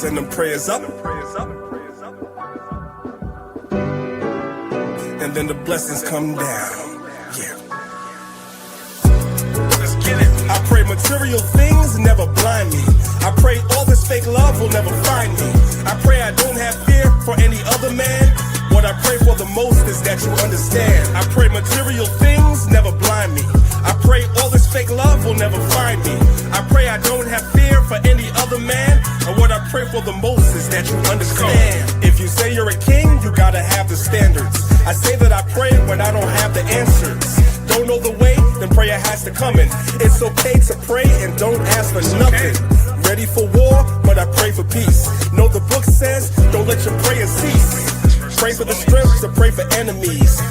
Send them prayers up. And then the blessings come down. Yeah. Let's get it. I pray material things never blind me. I pray all this fake love will never find me. I pray I don't have fear for any other man. What I pray for the most is that you understand. I pray material things never blind me. I pray all this fake love will never find me. I pray I don't have fear for any other man. And what I pray for the most is that you understand. If you say you're a king, you gotta have the standards. I say that I pray when I don't have the answers. Don't know the way, then prayer has to come in. It's okay to pray and don't ask for nothing. Ready for war, but I pray for peace. Know the book says, don't let your prayers cease. Pray for the strength to pray for enemies.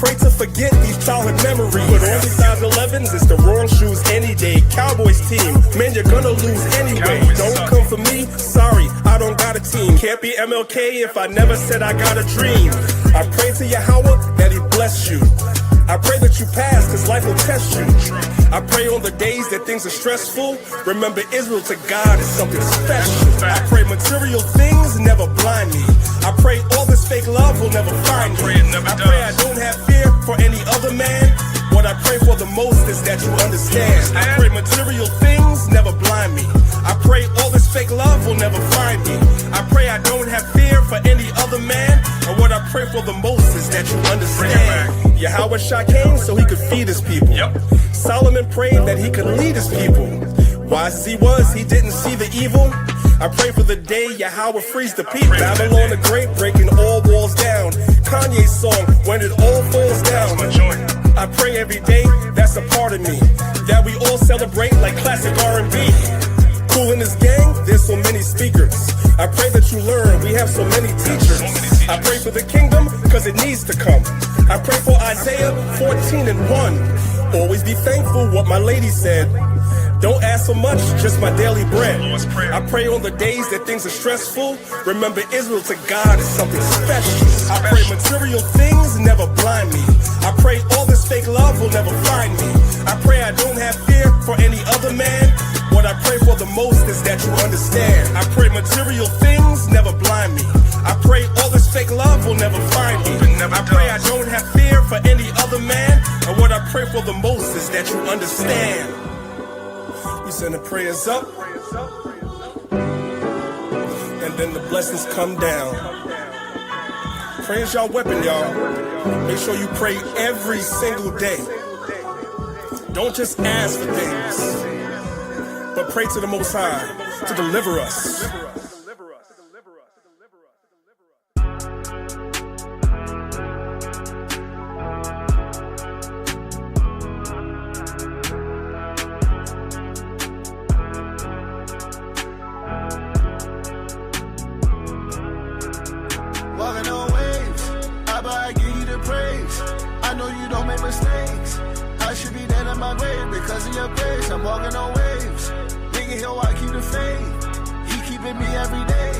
Pray to forget these childhood memories. Put on these 11s, it's the wrong shoes any day. Cowboys team, man, you're gonna lose anyway. Don't come for me, sorry, I don't got a team. Can't be MLK if I never said I got a dream. I pray to Yahweh that he bless you. I pray that you pass, cause life will test you. I pray on the days that things are stressful. Remember, Israel to God is something special. I pray material things never blind me. I pray all this fake love will never find me. I pray I don't have fear for any other man. What I pray for the most is that you understand. I pray material things never blind me. I pray all this fake love will never find me. I pray I don't have fear for any other man. And what I pray for the most is that you understand. Yahweh Shah came so he could feed his people. Solomon prayed that he could lead his people. Wise as he was, he didn't see the evil. I pray for the day Yahweh frees the people. Babylon the Great breaking all walls down. Kanye's song, When It All Falls Down. I pray every day, that's a part of me, that we all celebrate like classic R&B. Cool in this gang, there's so many speakers. I pray that you learn, we have so many teachers. I pray for the kingdom, cause it needs to come. I pray for Isaiah 14:1. Always be thankful, what my lady said. Don't ask for much, just my daily bread. I pray on the days that things are stressful. Remember, Israel to God is something special. I pray material things never blind me. I pray all this fake love will never find me. I pray I don't have fear for any other man. What I pray for the most is that you understand. I pray material things never blind me. I pray all this fake love will never find me. I pray I don't have fear for any other man. And what I pray for the most is that you understand. We send the prayers up, and then the blessings come down. Prayer's y'all weapon, y'all. Make sure you pray every single day. Don't just ask for things, but pray to the Most High to deliver us. Walking on waves, Abba, I give you the praise. I know you don't make mistakes. I should be dead in my grave because of your grace. I'm walking on waves. Nigga, he'll I keep the faith. He keeping me every day.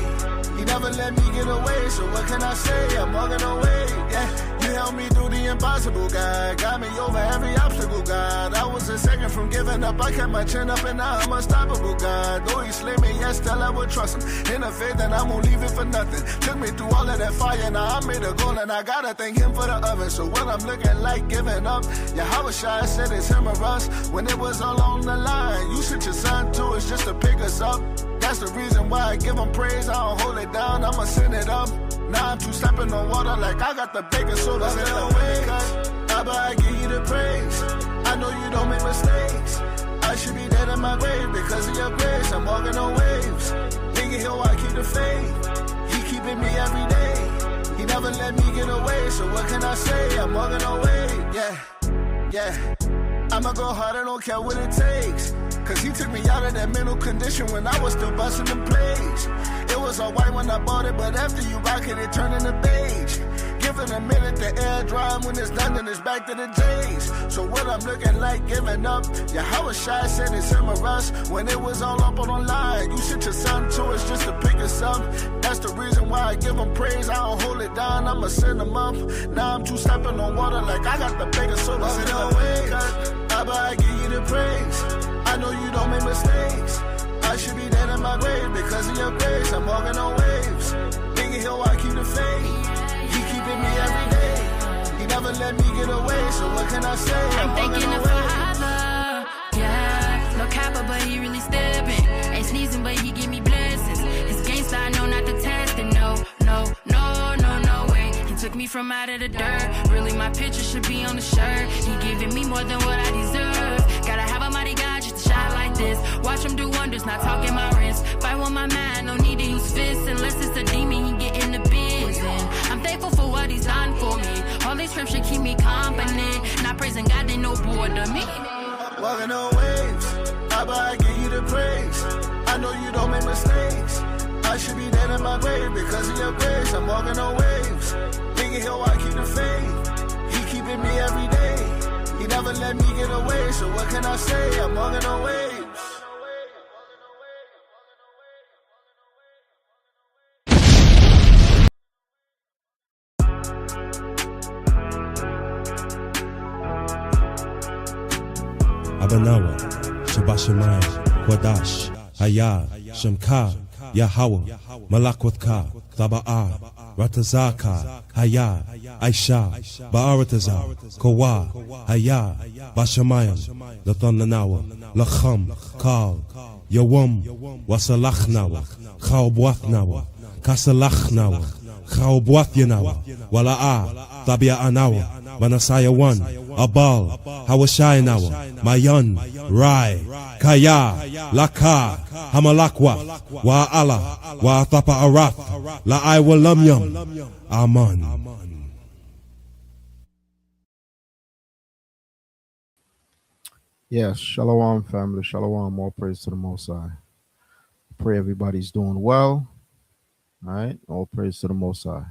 He never let me get away, so what can I say? I'm walking away, yeah. You helped me through the impossible, God. Got me over every obstacle, God. I was a second from giving up. I kept my chin up and now I'm unstoppable, God. Though he slay me, yes, still I would trust him. In the faith that I won't leave it for nothing. Took me through all of that fire, now I made a goal and I gotta thank him for the oven. So when I'm looking like giving up, Yahweh Shai said it's him or us. When it was all on the line, you sent your son to us just to pick us up. That's the reason why I give him praise. I don't hold it down, I'ma send it up. Now I'm two stepping on water like I got the baking soda. Send away, Abba, I give you the praise. I know you don't make mistakes. I should be dead in my grave because of your grace. I'm walking on waves. Nigga, he'll I keep the faith. He keeping me every day. He never let me get away, so what can I say? I'm walking away, yeah. I'ma go hard, I don't care what it takes. Cause he took me out of that mental condition when I was still busting them plays. It was all white when I bought it, but after you rock it, it turned into beige. Give it a minute, the air dry, when it's done, then it's back to the J's. So what I'm looking like giving up, Yahweh Shai said it's him or us. When it was all up on the line, you sent your son to us just to pick us up. That's the reason why I give him praise. I don't hold it down, I'ma send him up. Now I'm two stepping on water like I got the bigger soda. Send away, Abba, I give you the praise. I know you don't make mistakes. I I should be dead in my grave because of your grace. I'm walking on waves. Thinking he'll I keep the faith. He keeping me every day. He never let me get away. So what can I say? I'm thinking of Father. Yeah, no capper, but he really stepping. Ain't sneezing, but he give me blessings. His gangsta, I know not to test it. No way. He took me from out of the dirt. Really, my picture should be on the shirt. He giving me more than what I deserve. Gotta have a mighty God just to shine like this. Watch him do wonders, not talking my wrist. Fight with my mind, no need to use fists. Unless it's a demon, he get in the biz. And I'm thankful for what he's done for me. Holy scripture keep me company. Not praising God, they no bored to me. Walking on waves, Abba, I give you the praise. I know you don't make mistakes. I should be dead in my grave because of your grace. I'm walking on waves, thinking he'll I keep the faith. He keeping me every day. He never let me get away. So what can I say? I'm walking on waves. Abanawa, Shabashamayim, Kwadash, Hayah, Shemka, Yahweh, Malakwatka, Taba'a, Ratazaka, Hayah, Aisha, Ba'aratazar, Kawa, Hayah, Bashamayim, Lathananawa, Lacham, Kal, Yawam, Wasalachnawa, Chaubwathnawa, Kasalachnawa, Chaubwathinawa, Wala'a, Tabia Anawa, Manasaya 1, Abal, Hawashayanawa, Mayan, Rai, Kaya, Laka, Hamalakwa, Wa'ala, Wa'atapa Arath, La'ai Walamyam, Aman. Yes, Shalom family, Shalom, all praise to the Most High. Pray everybody's doing well. All right, all praise to the Most High.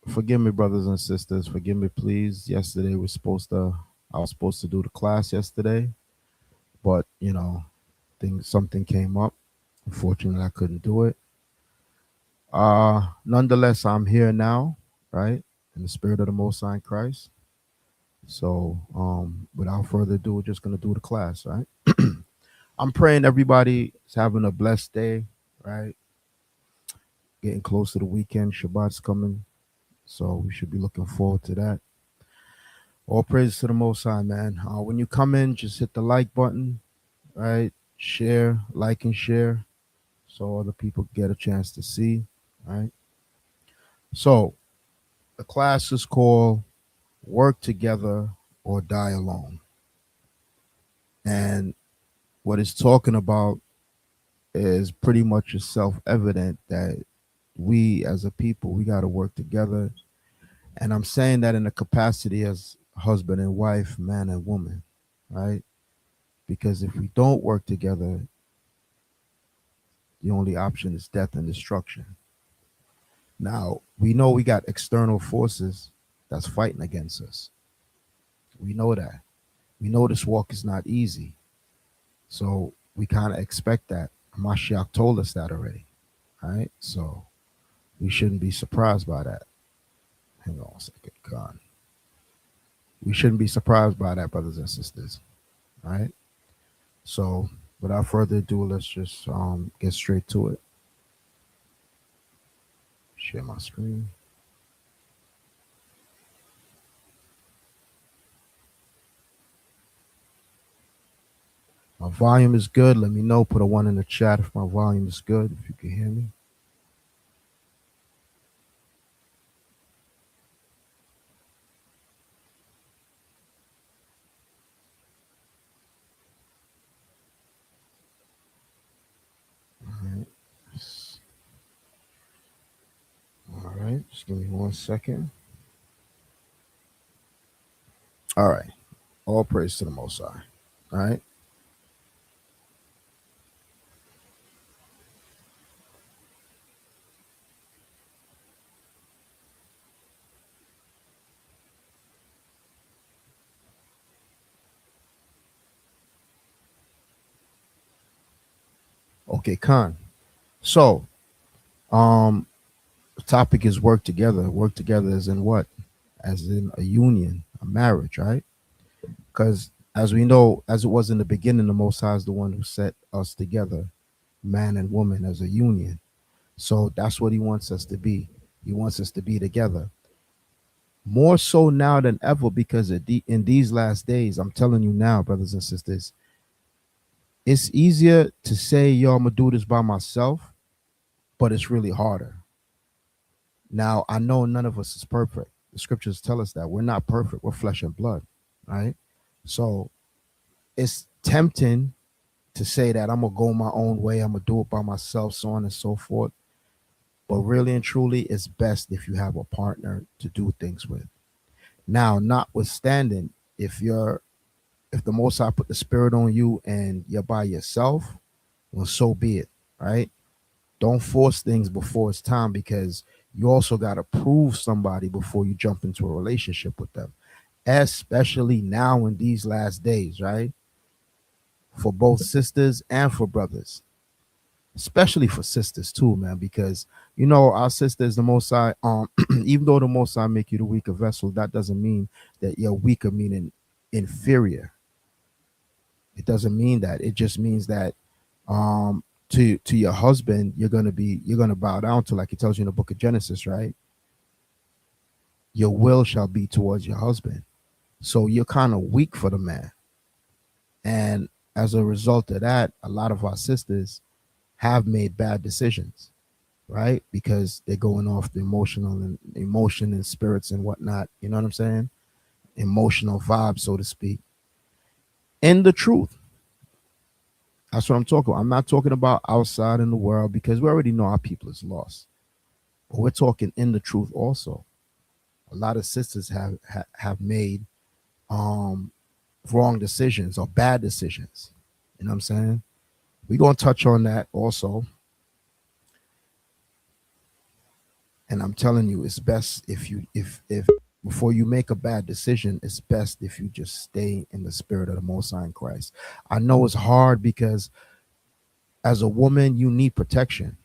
Forgive me, brothers and sisters. Forgive me, please. Yesterday I was supposed to do the class yesterday, but something came up. Unfortunately, I couldn't do it. Nonetheless, I'm here now, right? In the spirit of the Most High in Christ. So, without further ado, we're just gonna do the class, right? I'm praying everybody is having a blessed day, right? Getting close to the weekend. Shabbat's coming. So we should be looking forward to that. All praise to the Most High, man. When you come in, just hit the like button, right? Share, like and share, so other people get a chance to see, right? So the class is called Work Together or Die Alone. And what it's talking about is pretty much self-evident that we as a people, we got to work together. And I'm saying that in the capacity as husband and wife, man and woman, right? Because if we don't work together, the only option is death and destruction. Now, we know we got external forces that's fighting against us. We know that. We know this walk is not easy. So we kind of expect that. Mashiach told us that already, right? So we shouldn't be surprised by that. Hang on a second, Khan. We shouldn't be surprised by that, brothers and sisters, right? So without further ado, let's just get straight to it. Share my screen. My volume is good. Let me know. Put a 1 in the chat if my volume is good, if you can hear me. All right, just give me 1 second. All right, all praise to the Most High. All right. Okay, Khan. So, the topic is work together. Work together as in what? As in a union, a marriage, right? Because As we know, as it was in the beginning, the Most High is the one who set us together, man and woman, as a union. So that's what he wants us to be. He wants us to be together. More so now than ever, because in these last days, I'm telling you now, brothers and sisters, it's easier to say, yo, I'm going to do this by myself, but it's really harder. Now, I know none of us is perfect. The scriptures tell us that we're not perfect. We're flesh and blood, right? So it's tempting to say that I'm going to go my own way. I'm going to do it by myself, so on and so forth. But really and truly, it's best if you have a partner to do things with. Now, notwithstanding, if the Most High put the spirit on you and you're by yourself, well, so be it, right? Don't force things before it's time, because you also got to prove somebody before you jump into a relationship with them, especially now in these last days, right? For both sisters and for brothers, especially for sisters too, man, because our sisters, the Most High, even though the Most High make you the weaker vessel, that doesn't mean that you're weaker, meaning inferior. It doesn't mean that. It just means that to your husband, you're gonna bow down to, like it tells you in the book of Genesis, right? Your will shall be towards your husband. So you're kind of weak for the man. And as a result of that, a lot of our sisters have made bad decisions, right? Because they're going off the emotion and spirits and whatnot. You know what I'm saying? Emotional vibe, so to speak. And the truth. That's what I'm talking about. I'm not talking about outside in the world, because we already know our people is lost. But we're talking in the truth also. A lot of sisters have made wrong decisions or bad decisions. You know what I'm saying? We're going to touch on that also. And I'm telling you, it's best if before you make a bad decision, it's best if you just stay in the spirit of the Most High in Christ. I know it's hard, because as a woman, you need protection.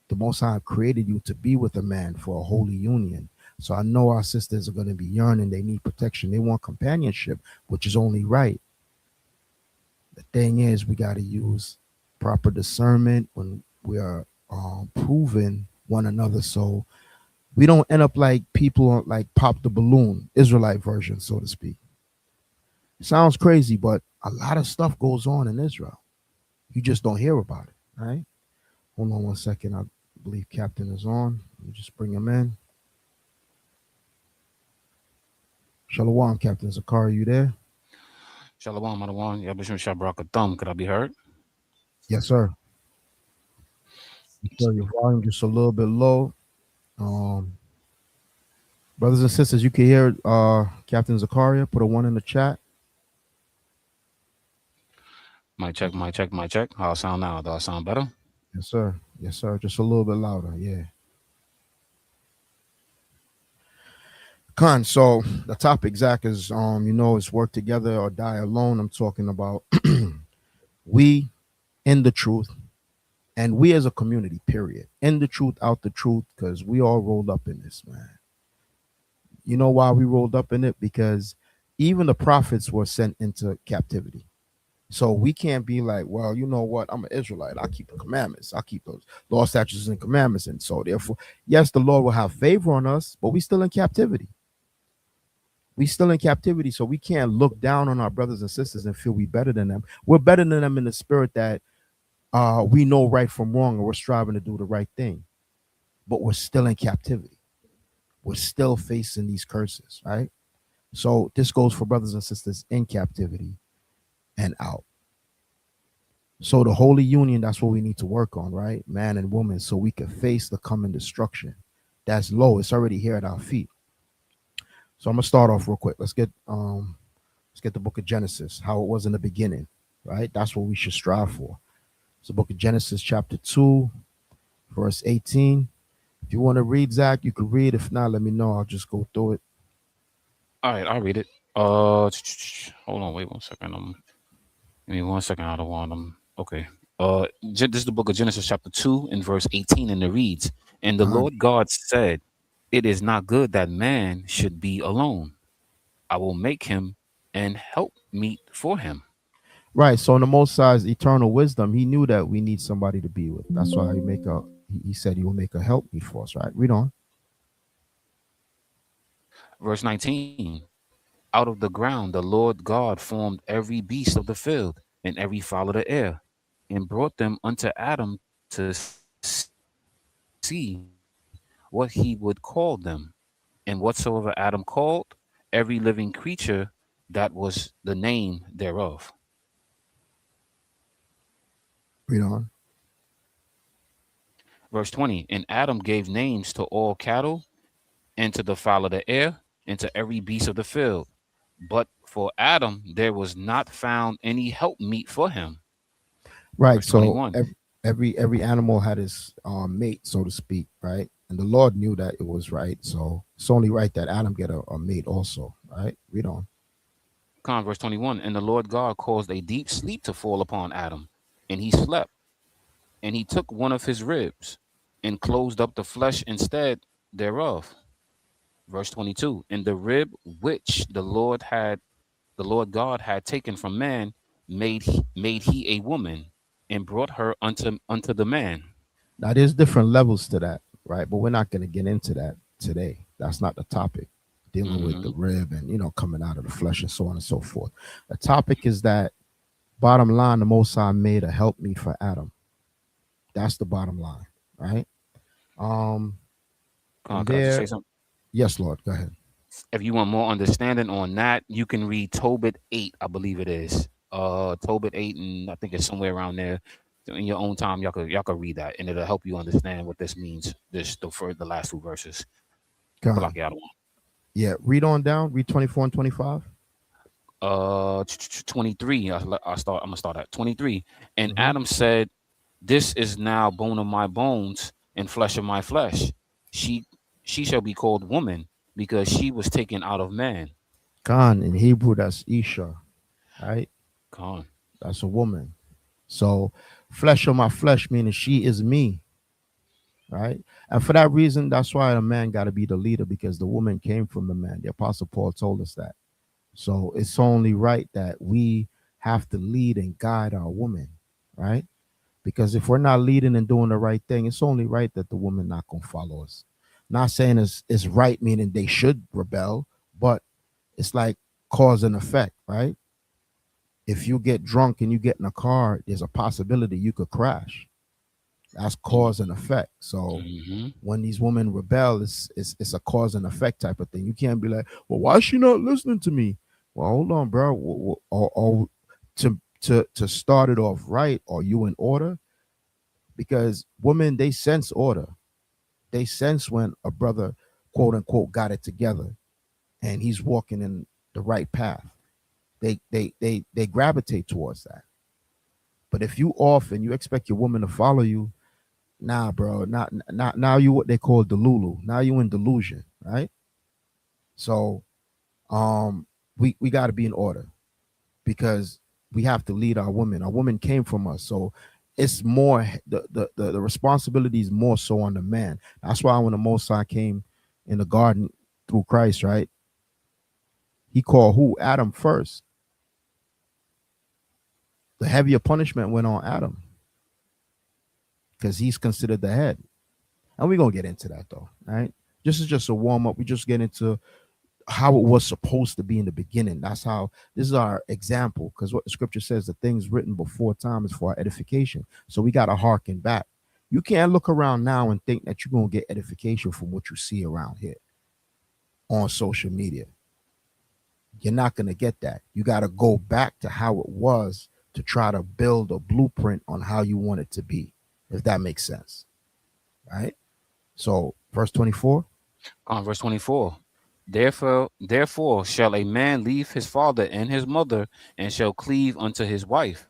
The Most High created you to be with a man for a holy union. So I know our sisters are going to be yearning. They need protection. They want companionship, which is only right. The thing is, we got to use proper discernment when we are proving one another, so we don't end up like people like Pop the Balloon, Israelite version, so to speak. Sounds crazy, but a lot of stuff goes on in Israel. You just don't hear about it, right? Hold on one second. I believe Captain is on. Let me just bring him in. Shalom, Captain Zakari, you there? Shalom, Adawan. Yabashim Shabrakatham. Could I be heard? Yes, sir. So your volume just a little bit low. Brothers and sisters, you can hear Captain Zakaria. Put a 1 in the chat. Mic check. How I sound now? Do I sound better? Yes, sir. Yes, sir. Just a little bit louder. Yeah. Khan, so the topic, Zach, is is work together or die alone. I'm talking about we in the truth, and we as a community, period. In the truth, out the truth, because we all rolled up in this, man. You know why we rolled up in it? Because even the prophets were sent into captivity. So we can't be like, well, you know what? I'm an Israelite. I keep the commandments. I keep those law, statutes, and commandments. And so therefore, yes, the Lord will have favor on us, but we still in captivity. We still in captivity. So we can't look down on our brothers and sisters and feel we better than them. We're better than them in the spirit that we know right from wrong, and we're striving to do the right thing. But we're still in captivity. We're still facing these curses, right? So this goes for brothers and sisters in captivity and out. So the holy union, that's what we need to work on, right? Man and woman, so we can face the coming destruction. That's low. It's already here at our feet. So I'm gonna start off real quick. Let's get the book of Genesis, how it was in the beginning, right? That's what we should strive for. It's the book of Genesis, chapter 2, verse 18. If you want to read, Zach, you can read. If not, let me know. I'll just go through it. All right, I'll read it. Hold on, wait 1 second. Give me 1 second. I don't want them. Okay. This is the book of Genesis, chapter 2, and verse 18, and it reads, "And the Lord God said, it is not good that man should be alone. I will make him and help meet for him. Right. So in the Most High's eternal wisdom, he knew that we need somebody to be with. That's why he said he will make a help meet for us, right? Read on. Verse 19. Out of the ground the Lord God formed every beast of the field and every fowl of the air, and brought them unto Adam to see what he would call them. And whatsoever Adam called every living creature, that was the name thereof. Read on. Verse 20. And Adam gave names to all cattle, and to the fowl of the air, and to every beast of the field. But for Adam there was not found any help meet for him. Right. Verse So 21. every animal had his mate, so to speak, right? And the Lord knew that it was right. So it's only right that Adam get a mate also, right? Read on. Verse 21. And the Lord God caused a deep sleep to fall upon Adam, and he slept. And he took one of his ribs and closed up the flesh instead thereof. Verse 22. And the rib which the Lord God had taken from man made he a woman, and brought her unto the man. Now there's different levels to that, right? But we're not going to get into that today. That's not the topic. Dealing with the rib and coming out of the flesh and so on and so forth. The topic is that bottom line, the Most High made a helpmeet for Adam. That's the bottom line, right? Can I just say something? Yes, Lord. Go ahead. If you want more understanding on that, you can read Tobit 8, I believe it is. Tobit 8, and I think it's somewhere around there. In your own time, y'all could read that, and it'll help you understand what this means. The last two verses. God. Yeah, read on down. Read 24 and 25. 23. I'm gonna start at 23. And Adam said, "This is now bone of my bones and flesh of my flesh. She shall be called woman, because she was taken out of man." Khan in Hebrew, that's Isha, right? Khan. That's a woman. So flesh of my flesh, meaning she is me, right? And for that reason, that's why a man got to be the leader, because the woman came from the man. The Apostle Paul told us that. So it's only right that we have to lead and guide our woman, right? Because if we're not leading and doing the right thing, it's only right that the woman not going to follow us. Not saying it's right, meaning they should rebel, but it's like cause and effect, right? If you get drunk and you get in a car, there's a possibility you could crash. That's cause and effect. So when these women rebel, it's a cause and effect type of thing. You can't be like, well, why is she not listening to me? Well, hold on, bro. Or to start it off right, are you in order? Because women, they sense order. They sense when a brother, quote unquote, got it together and he's walking in the right path. They gravitate towards that. But if you off and you expect your woman to follow you, nah, bro, not now you what they call delulu. Now you in delusion, right? So we got to be in order, because we have to lead our women. Our women came from us. So it's more the responsibility is more so on the man. That's why when the Most High came in the garden through Christ, right? He called who? Adam first. The heavier punishment went on Adam, because he's considered the head. And we're going to get into that though, right? This is just a warm up. We just get into how it was supposed to be in the beginning. That's how, this is our example, because what the scripture says, the things written before time is for our edification. So we got to hearken back. You can't look around now and think that you're going to get edification from what you see around here on social media. You're not going to get that. You got to go back to how it was to try to build a blueprint on how you want it to be, if that makes sense. Right? So verse 24. Verse 24. Therefore shall a man leave his father and his mother, and shall cleave unto his wife,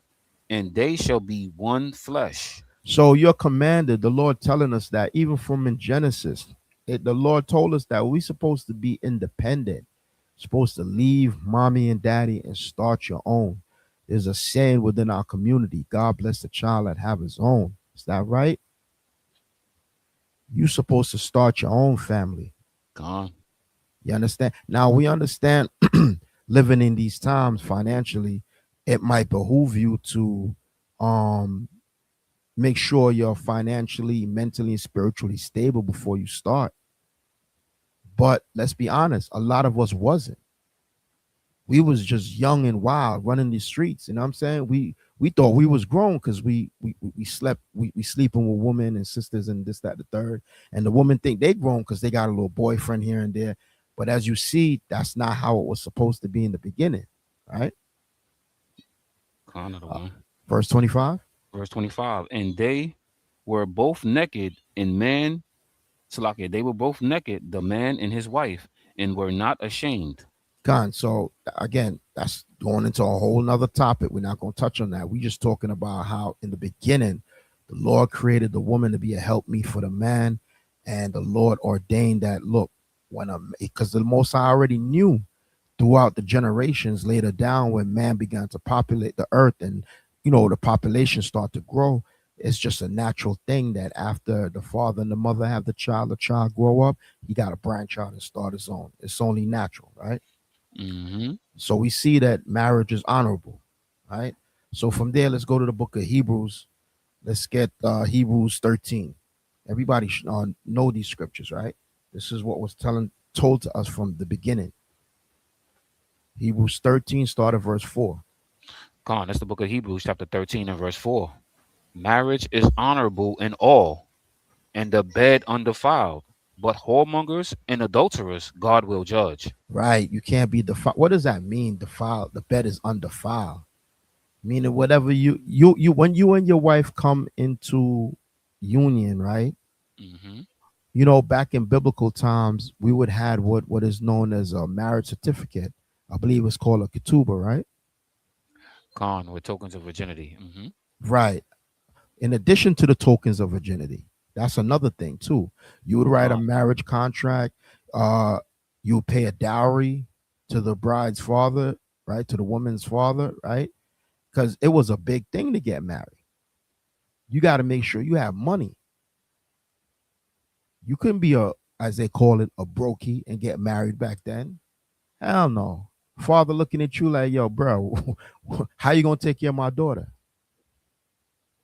and they shall be one flesh. So you're commanded, the Lord telling us that even from in Genesis, the Lord told us that we're supposed to be independent, supposed to leave mommy and daddy and start your own. There's a saying within our community, God bless the child that have his own. Is that right? You're supposed to start your own family. God. You understand? Now we understand living in these times financially, it might behoove you to um make sure you're financially, mentally, and spiritually stable before you start. But let's be honest, a lot of us wasn't. We was just young and wild running the streets. You know what I'm saying? We thought we was grown because we slept, we sleeping with women and sisters and this, that, the third. And the women think they grown because they got a little boyfriend here and there. But as you see, that's not how it was supposed to be in the beginning. Right? Another one. Verse 25. Verse 25. And they were both naked, and man, Salakia, they were both naked, the man and his wife, and were not ashamed. Gone. So again, that's going into a whole nother topic. We're not going to touch on that. We're just talking about how in the beginning, the Lord created the woman to be a helpmeet for the man, and the Lord ordained that. Look, when because the Most High already knew throughout the generations later down when man began to populate the earth, and the population start to grow. It's just a natural thing that after the father and the mother have the child grow up, he got to branch out and start his own. It's only natural, right? Mm-hmm. So we see that marriage is honorable, right? So from there, let's go to the book of Hebrews. Let's get Hebrews 13. Everybody should know these scriptures, right? This is what was told to us from the beginning. Hebrews 13, start at verse 4. Come on, that's the book of Hebrews, chapter 13 and verse 4. Marriage is honorable in all, and the bed undefiled, but whoremongers and adulterers God will judge. Right. You can't be defiled. What does that mean? Defiled. The bed is undefiled. Meaning whatever you when you and your wife come into union, right? Mm-hmm. Back in biblical times, we would have what is known as a marriage certificate. I believe it's called a ketubah, right? Con with tokens of virginity. Mm-hmm. Right. In addition to the tokens of virginity, that's another thing too. You would write a marriage contract. You would pay a dowry to the bride's father, right? To the woman's father, right? Because it was a big thing to get married. You got to make sure you have money. You couldn't be as they call it, a brokey and get married back then. Hell no. Father looking at you like, yo, bro, how you gonna take care of my daughter?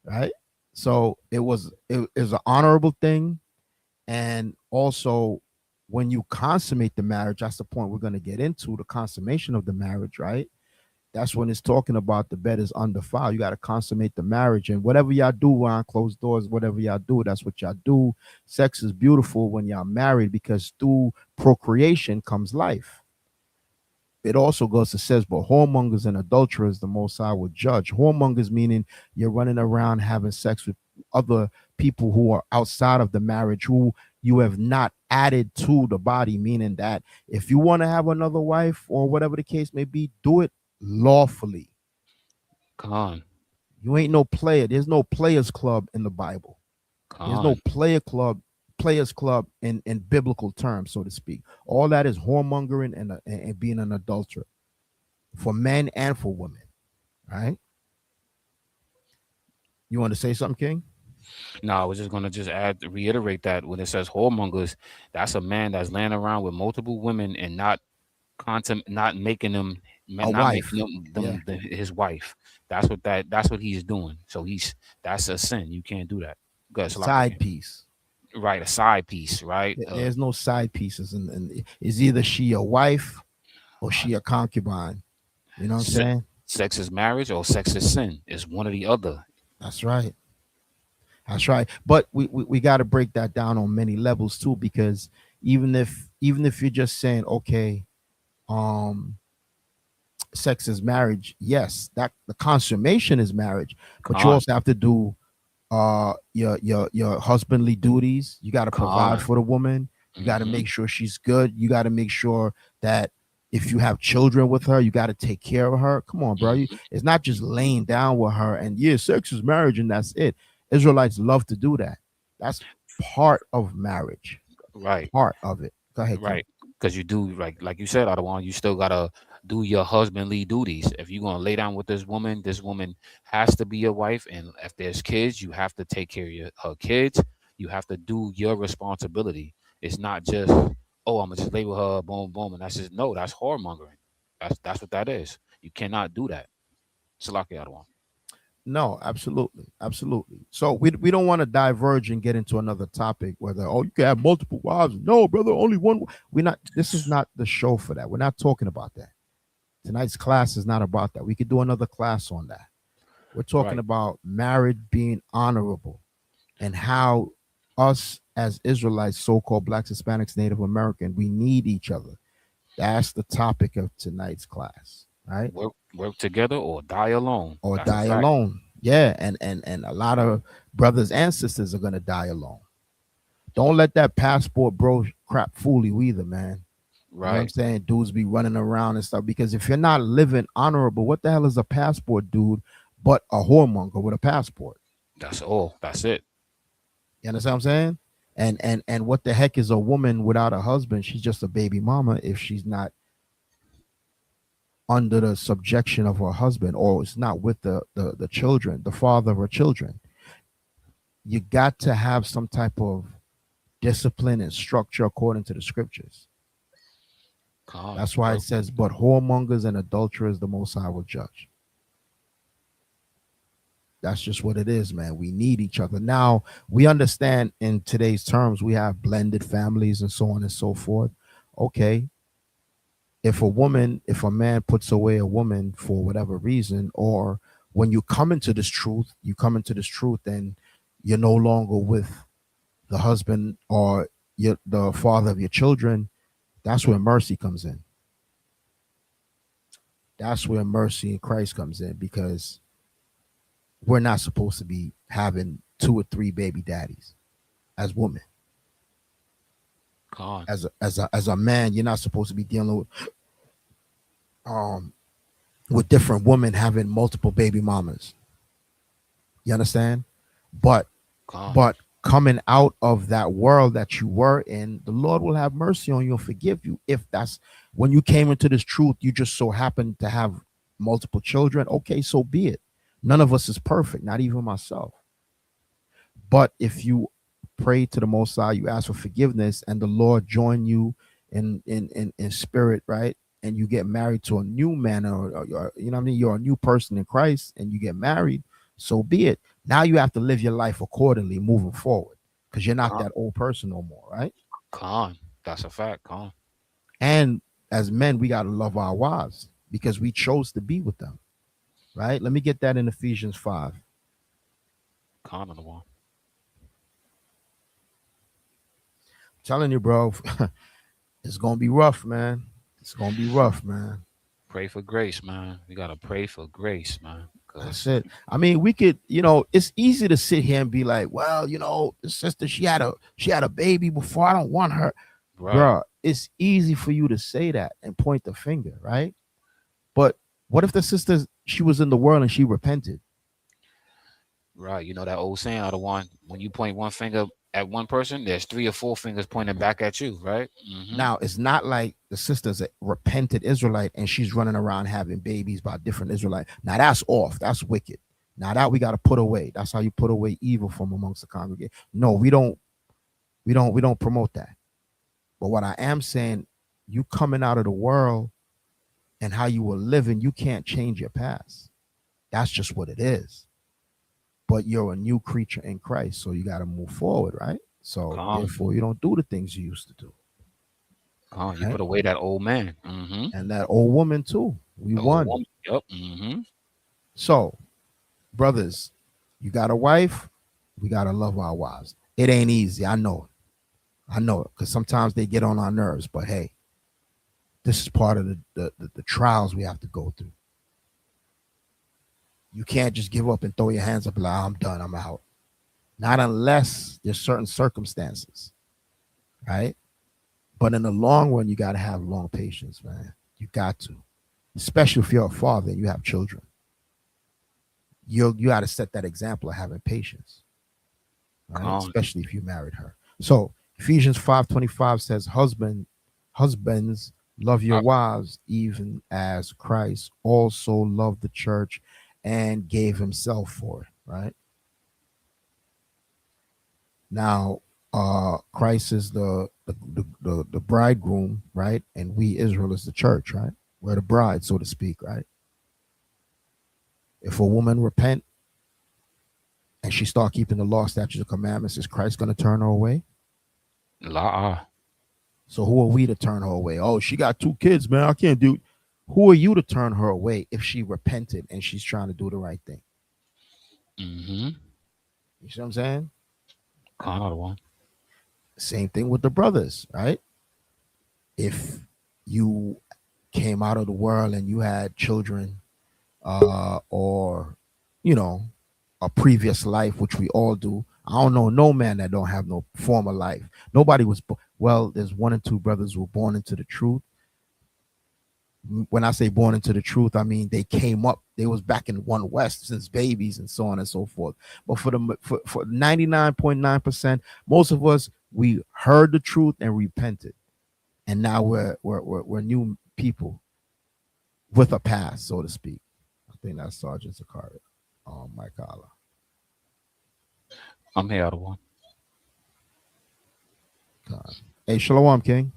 Right? So it was an honorable thing. And also when you consummate the marriage, that's the point we're going to get into, the consummation of the marriage, right? That's when it's talking about the bed is undefiled. You got to consummate the marriage, and whatever y'all do behind closed doors, whatever y'all do, that's what y'all do. Sex is beautiful when y'all married because through procreation comes life. It also goes to says, but whoremongers and adulterers, the Most High will judge. Whoremongers meaning you're running around having sex with other people who are outside of the marriage, who you have not added to the body, meaning that if you want to have another wife or whatever the case may be, do it lawfully. Con. You ain't no player. There's no players club in the Bible. There's no players club in biblical terms, so to speak. All that is whoremongering and being an adulterer for men and for women. Right? You want to say something, King? No, I was just gonna reiterate that when it says whoremongers, that's a man that's laying around with multiple women and not making them his wife. That's what he's doing. So that's a sin. You can't do that. Side piece. Right, a side piece, right? There's no side pieces, and it's either she a wife or she a concubine. You know what I'm saying? Sex is marriage or sex is sin. It's one or the other. That's right. That's right. But we got to break that down on many levels too, because even if you're just saying, okay, sex is marriage, yes, that the consummation is marriage, but you also have to do your husbandly duties. You got to provide for the woman. You got to make sure she's good. You got to make sure that if you have children with her, you got to take care of her. Come on, bro. It's not just laying down with her and sex is marriage and that's it. Israelites love to do that. That's part of marriage. Right. Part of it. Go ahead. Right. Because you do, like you said, Adawan, you still gotta do your husbandly duties. If you're gonna lay down with this woman has to be your wife. And if there's kids, you have to take care of her kids. You have to do your responsibility. It's not just, oh, I'm gonna just lay with her, boom, boom, and that's just that's whoremongering. That's what that is. You cannot do that. Salaki Adawan. No, absolutely, absolutely. So we don't want to diverge and get into another topic whether you can have multiple wives. No, brother, only one. We're not. This is not the show for that. We're not talking about that. Tonight's class is not about that. We could do another class on that. We're talking Right. about marriage being honorable and how us as Israelites, so-called Blacks, Hispanics, Native American, we need each other. That's the topic of tonight's class, right? Work together or die alone. Or That's a die fact. alone. Yeah, and a lot of brothers and sisters are gonna die alone. Don't let that passport bro crap fool you either, man. You know what I'm Right. saying? Dudes be running around and stuff because if you're not living honorable, what the hell is a passport, dude? But a whoremonger with a passport. That's all. That's it. You understand what I'm saying? And what the heck is a woman without a husband? She's just a baby mama if she's not under the subjection of her husband or it's not with the children, the father of her children. You got to have some type of discipline and structure according to the scriptures. Calm. That's why it says, but whoremongers and adulterers the Most High will judge. That's just what it is, man. We need each other. Now, we understand in today's terms, we have blended families and so on and so forth. Okay. If a man puts away a woman for whatever reason, or when you come into this truth, and you're no longer with the husband or the father of your children, that's where mercy comes in. That's where mercy in Christ comes in because we're not supposed to be having 2 or 3 baby daddies as women. Calm. As a man, you're not supposed to be dealing with different women having multiple baby mamas. You understand? But Calm. coming out of that world that you were in, the Lord will have mercy on you and forgive you. If that's when you came into this truth, you just so happened to have multiple children. Okay, so be it. None of us is perfect, not even myself. But if you pray to the Most High, you ask for forgiveness, and the Lord join you in spirit, right? And you get married to a new man, or you know what I mean? You're a new person in Christ, and you get married. So be it. Now you have to live your life accordingly, moving forward, because you're not that old person no more, right? Calm. That's a fact. Calm. And as men, we got to love our wives because we chose to be with them, right? Let me get that in Ephesians 5. Calm on the one. Telling you, bro, it's gonna be rough, man. It's gonna be rough, man. Pray for grace, man. We gotta pray for grace, man. That's Cause it. I mean, we could, it's easy to sit here and be like, well, the sister, she had a baby before. I don't want her, right, bro. It's easy for you to say that and point the finger, right? But what if the sister, she was in the world and she repented? right. You know that old saying, the one when you point one finger at one person, there's 3 or 4 fingers pointing back at you, right? Now, it's not like the sister's a repented Israelite and she's running around having babies by different Israelites. Now that's off. That's wicked. Now that we got to put away. That's how you put away evil from amongst the congregation. No, we don't promote that. But what I am saying, you coming out of the world and how you were living, you can't change your past. That's just what it is. But you're a new creature in Christ, so you got to move forward, right? So therefore, you don't do the things you used to do. You put away that old man. And that old woman too. We won. Yep. So, brothers, you got a wife, we got to love our wives. It ain't easy. I know it, because sometimes they get on our nerves. But hey, this is part of the trials we have to go through. You can't just give up and throw your hands up like, I'm done, I'm out. Not unless there's certain circumstances, right? But in the long run, you got to have long patience, man. You got to, especially if you're a father and you have children. You got to set that example of having patience, right? Especially if you married her. So Ephesians 5:25 says, husbands, love your wives, even as Christ also loved the church and gave himself for it, right? Now, Christ is the bridegroom, right? And we, Israel, is the church, right? We're the bride, so to speak, right? If a woman repent and she start keeping the law, statutes, and commandments, is Christ going to turn her away? La. So who are we to turn her away? Oh, she got 2 kids, man. I can't do. Who are you to turn her away if she repented and she's trying to do the right thing? Mm-hmm. You see what I'm saying? Another one. Same thing with the brothers, right? If you came out of the world and you had children, or you know, a previous life, which we all do. I don't know no man that don't have no former life. Nobody was well. There's 1 and 2 brothers who were born into the truth. When I say born into the truth, I mean they came up. They was back in One West since babies and so on and so forth. But for 99.9%, most of us, we heard the truth and repented, and now we're new people with a past, so to speak. I think that's Sergeant Zakari. Mike Allah. I'm here, other one. Hey, Shalom, King.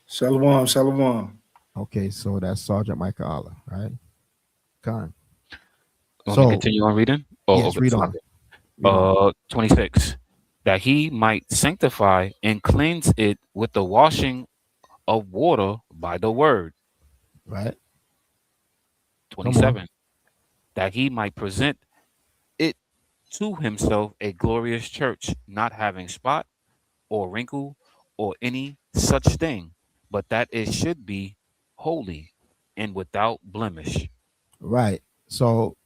Shalom, shalom. Okay, so that's Sergeant Micah Allah, right? Khan. Want me to continue on reading? Yes, okay, read on. Read on. 26. That he might sanctify and cleanse it with the washing of water by the word. Right. 27. That he might present it to himself a glorious church, not having spot or wrinkle or any such thing, but that it should be holy and without blemish. Right. So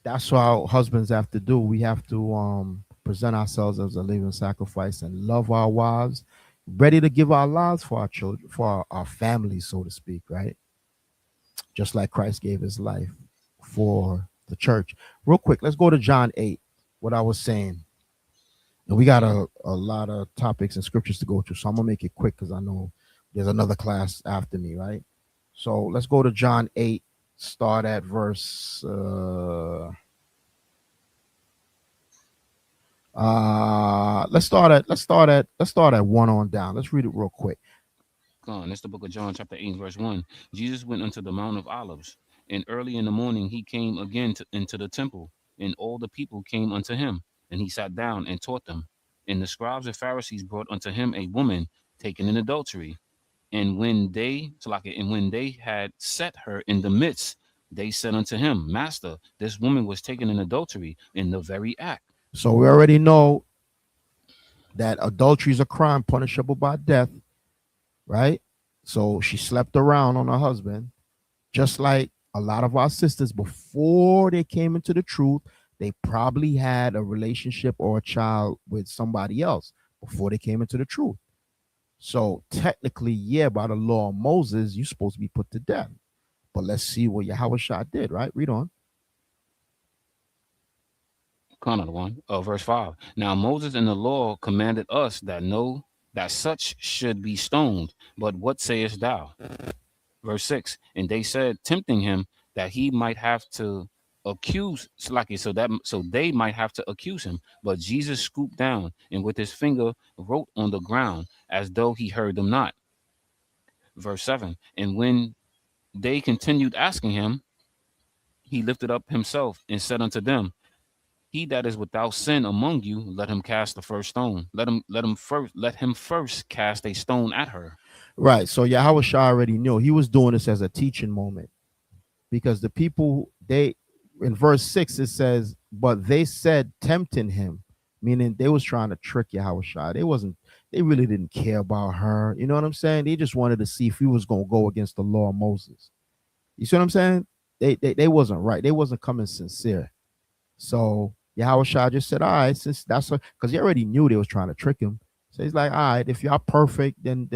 that's what husbands have to do. We have to present ourselves as a living sacrifice and love our wives, ready to give our lives for our children, for our families, so to speak, right? Just like Christ gave his life for the church. Real quick, let's go to John 8, what I was saying. And we got a lot of topics and scriptures to go through, so I'm going to make it quick because I know there's another class after me, right? So let's go to John 8, start at verse... let's start at 1 on down. Let's read it real quick. Gone. It's the book of John, chapter 8, verse 1. Jesus went unto the Mount of Olives, and early in the morning he came again into the temple, and all the people came unto him, and he sat down and taught them. And the scribes and Pharisees brought unto him a woman taken in adultery. And when they had set her in the midst, they said unto him, Master, this woman was taken in adultery in the very act. So we already know that adultery is a crime punishable by death, right? So she slept around on her husband, just like a lot of our sisters before they came into the truth. They probably had a relationship or a child with somebody else before they came into the truth. So technically, yeah, by the law of Moses, you're supposed to be put to death. But let's see what Yahushua did, right? Read on. Another one, verse 5. Now Moses in the law commanded us that such should be stoned. But what sayest thou? Verse 6. And they said, tempting him, that he might have to accuse Slaki, so they might have to accuse him. But Jesus scooped down and with his finger wrote on the ground as though he heard them not. Verse 7. And when they continued asking him, he lifted up himself and said unto them, he that is without sin among you, let him cast the first stone. Let him first cast a stone at her. Right. So Yahushua already knew he was doing this as a teaching moment, because the people, in verse 6 it says, but they said tempting him, meaning they was trying to trick Yahushua. They really didn't care about her. You know what I'm saying? They just wanted to see if he was going to go against the law of Moses. You see what I'm saying? They wasn't right. They wasn't coming sincere. So Yahushua just said, all right, since that's because he already knew they was trying to trick him. So he's like, all right, if y'all perfect, then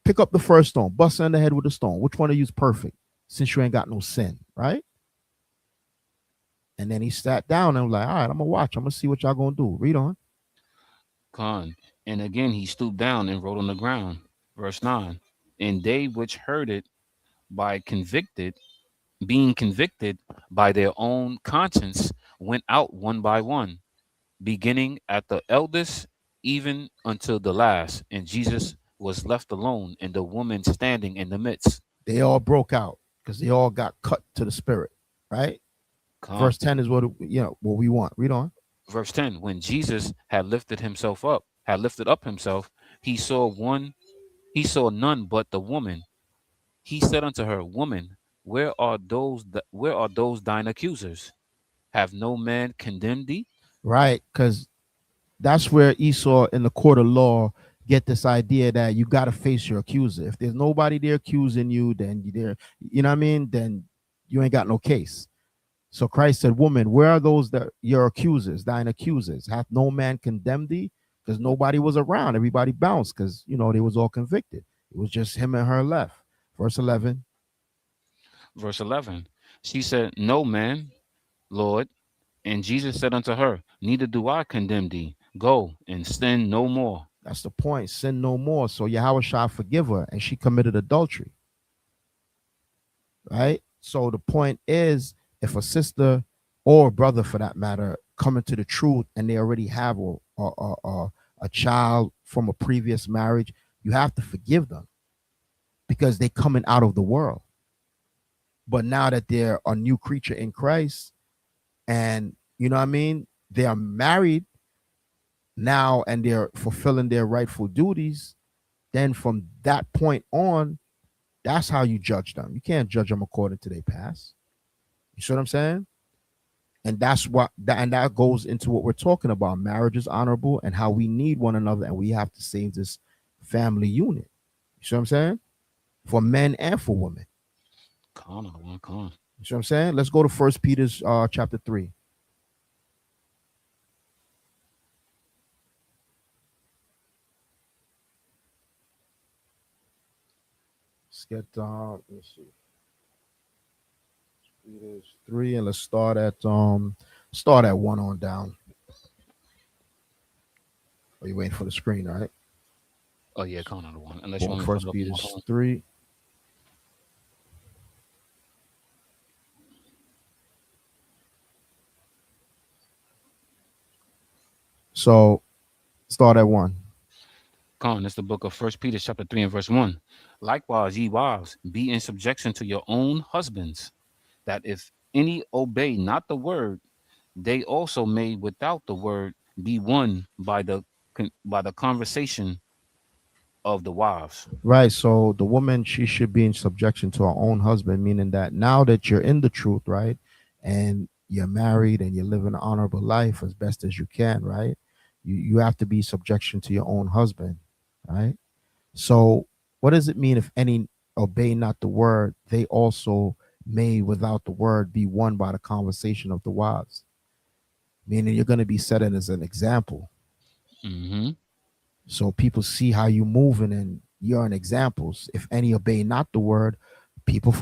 pick up the first stone, bust her in the head with a stone. Which one of you is perfect, since you ain't got no sin, right? And then he sat down and was like, all right, I'm gonna watch. I'm gonna see what y'all gonna do. Read on. Con. And again he stooped down and wrote on the ground. Verse 9. And they which heard it being convicted by their own conscience, went out one by one, beginning at the eldest even until the last. And Jesus was left alone, and the woman standing in the midst. They all broke out because they all got cut to the spirit, right? Con. Verse 10 is what what we want. Read on. Verse 10, when Jesus had lifted up himself, he saw none but the woman. He said unto her, Woman, where are those thine accusers? Have no man condemned thee? Right, because that's where Esau in the court of law get this idea that you got to face your accuser. If there's nobody there accusing you, then you there, you know what I mean? Then you ain't got no case. So Christ said, Woman, where are those that your accusers, thine accusers? Hath no man condemned thee? Because nobody was around. Everybody bounced because they was all convicted. It was just him and her left. Verse 11. Verse 11, she said, No man, Lord. And Jesus said unto her, Neither do I condemn thee. Go and sin no more. That's the point. Sin no more. So Yahweh shall forgive her, and she committed adultery. Right? So the point is, if a sister or a brother, for that matter, come into the truth and they already have a child from a previous marriage, you have to forgive them because they're coming out of the world. But now that they're a new creature in Christ, and you know what I mean, they are married now and they're fulfilling their rightful duties, then from that point on, that's how you judge them. You can't judge them according to their past. You see what I'm saying? And that's that goes into what we're talking about. Marriage is honorable and how we need one another, and we have to save this family unit. You see what I'm saying? For men and for women. Con. You see what I'm saying? Let's go to 1 Peter chapter 3. Let's get let me see. Peter 3, and let's start at 1 on down. Are you waiting for the screen, all right? Oh yeah, Con on the one. Unless you want 1 Peter 3. So start at 1. Con, it's the book of 1 Peter chapter 3 and verse 1. Likewise, ye wives, be in subjection to your own husbands, that if any obey not the word, they also may without the word be won by the conversation of the wives. Right. So the woman, she should be in subjection to her own husband, meaning that now that you're in the truth, right, and you're married and you're living an honorable life as best as you can, right, you have to be subjection to your own husband, right? So what does it mean if any obey not the word, they also may without the word be won by the conversation of the wives? Meaning you're going to be setting as an example. Mm-hmm. So people see how you moving and you're an example. If any obey not the word, people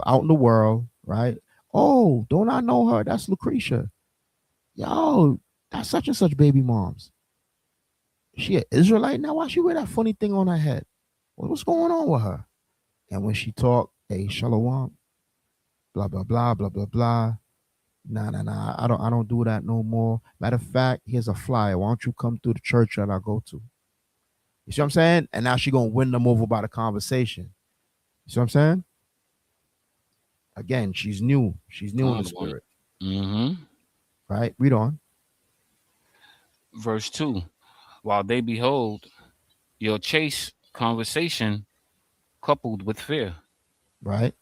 out in the world, right? Oh, don't I know her? That's Lucretia. Yo, that's such and such baby moms. She an Israelite now? Why she wear that funny thing on her head? What's going on with her? And when she talk, hey, shalom, blah, blah, blah, blah, blah, blah. Nah. I don't do that no more. Matter of fact, here's a flyer. Why don't you come through the church that I go to? You see what I'm saying? And now she gonna win them over by the conversation. You see what I'm saying? Again, she's new. She's new in the spirit. Mm-hmm. Right? Read on. Verse 2. While they behold your chaste conversation coupled with fear. Right?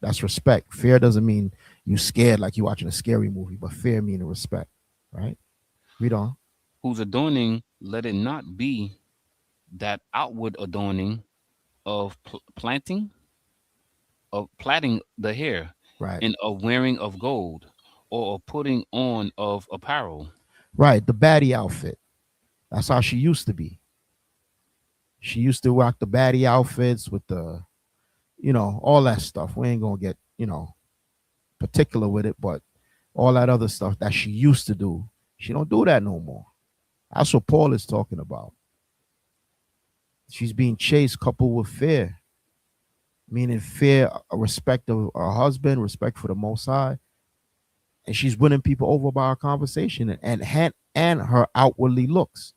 That's respect. Fear doesn't mean you scared like you watching a scary movie, but fear meaning respect. Right? Read on. Whose adorning, let it not be that outward adorning of plaiting the hair, right, and of wearing of gold, or of putting on of apparel. Right, the baddie outfit. That's how she used to be. She used to rock the baddie outfits with the, all that stuff. We ain't gonna get, particular with it, but all that other stuff that she used to do, she don't do that no more. That's what Paul is talking about. She's being chased coupled with fear, meaning fear, respect of her husband, respect for the Most High, and she's winning people over by her conversation and her outwardly looks.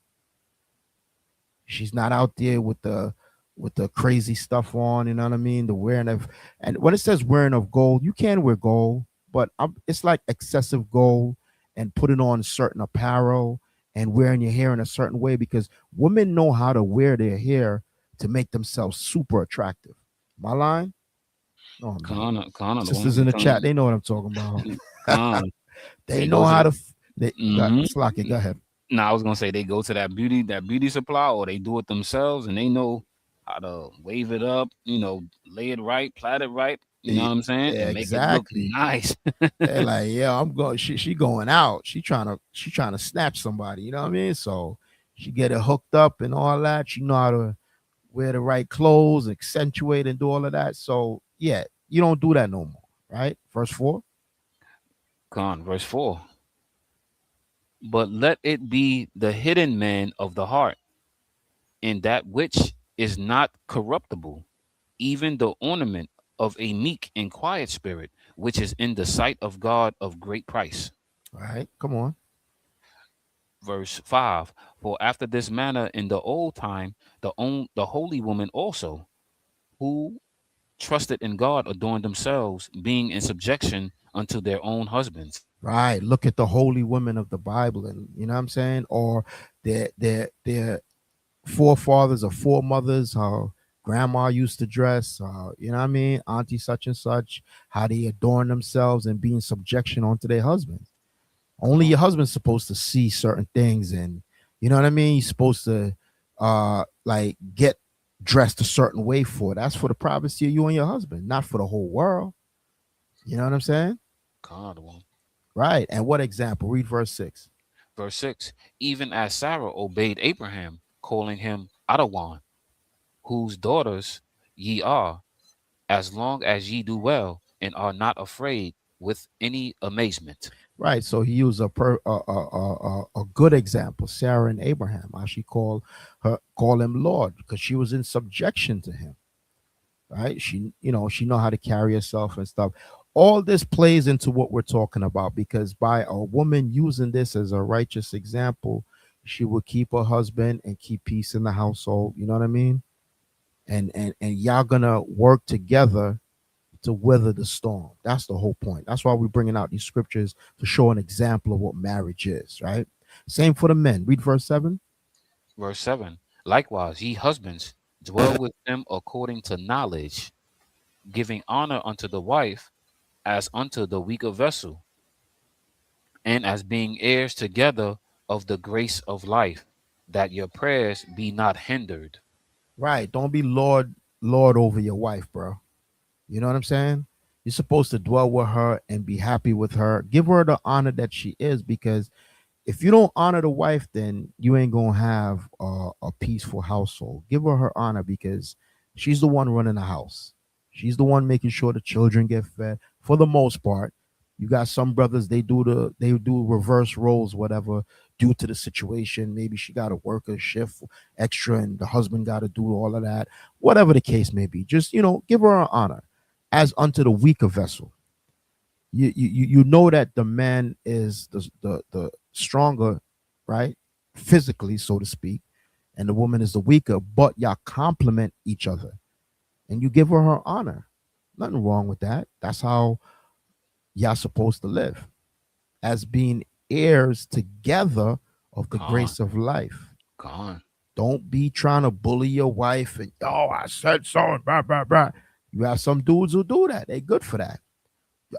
She's not out there with the with the crazy stuff on, you know what I mean? The wearing of, and when it says wearing of gold, you can wear gold, but it's like excessive gold and putting on certain apparel and wearing your hair in a certain way, because women know how to wear their hair to make themselves super attractive. My line? Oh man. Kana, the Sisters one in the telling chat, they know what I'm talking about. Kana, They they know go to how the, to Slack it, go ahead. Nah, I was gonna say they go to that beauty supply, or they do it themselves, and they know how to wave it up, lay it right, plait it right, you know E- what I'm saying, and make it look Exactly. nice. They're like, yeah, I'm going. She going out. She trying to snatch somebody. You know what I mean? So she get it hooked up and all that. She know how to wear the right clothes, accentuate and do all of that. So yeah, you don't do that no more, right? Verse 4. Verse 4. But let it be the hidden man of the heart, in that which is not corruptible, even the ornament of a meek and quiet spirit, which is in the sight of God of great price. All right, come on. Verse 5. For after this manner in the old time, the holy woman also, who trusted in God, adorned themselves, being in subjection unto their own husbands. Right. Look at the holy women of the Bible, and you know what I'm saying? Or their forefathers or foremothers, how grandma used to dress, you know what I mean? Auntie such and such, how they adorn themselves and be in subjection onto their husbands. Only your husband's supposed to see certain things, and you know what I mean? You're supposed to like get dressed a certain way for it. That's for the privacy of you and your husband, not for the whole world. You know what I'm saying? God, one. Right. And what example? Read verse 6. Verse 6. Even as Sarah obeyed Abraham, calling him Adawan, whose daughters ye are, as long as ye do well and are not afraid with any amazement. Right. So he used a good example, Sarah and Abraham. How she call him Lord, because she was in subjection to him. Right. She know how to carry herself and stuff. All this plays into what we're talking about, because by a woman using this as a righteous example, she will keep her husband and keep peace in the household. You know what I mean? And y'all gonna work together to weather the storm. That's the whole point. That's why we're bringing out these scriptures to show an example of what marriage is, right? Same for the men. Read verse 7. Verse 7. Likewise, ye husbands, dwell with them according to knowledge, giving honor unto the wife as unto the weaker vessel, and as being heirs together of the grace of life, that your prayers be not hindered. Right. Don't be Lord over your wife, bro. You know what I'm saying? You're supposed to dwell with her and be happy with her. Give her the honor that she is, because if you don't honor the wife, then you ain't gonna have a peaceful household. Give her honor, because she's the one running the house. She's the one making sure the children get fed. For the most part, you got some brothers, they do reverse roles, whatever, due to the situation. Maybe she got to work a shift extra, and the husband got to do all of that. Whatever the case may be, just give her an honor as unto the weaker vessel. You know that the man is the stronger, right, physically, so to speak, and the woman is the weaker, but y'all complement each other, and you give her honor. Nothing wrong with that. That's how y'all supposed to live, as being heirs together of the Con, grace of life. con, Don't be trying to bully your wife and, oh, I said so, and blah blah blah. You have some dudes who do that. They good for that,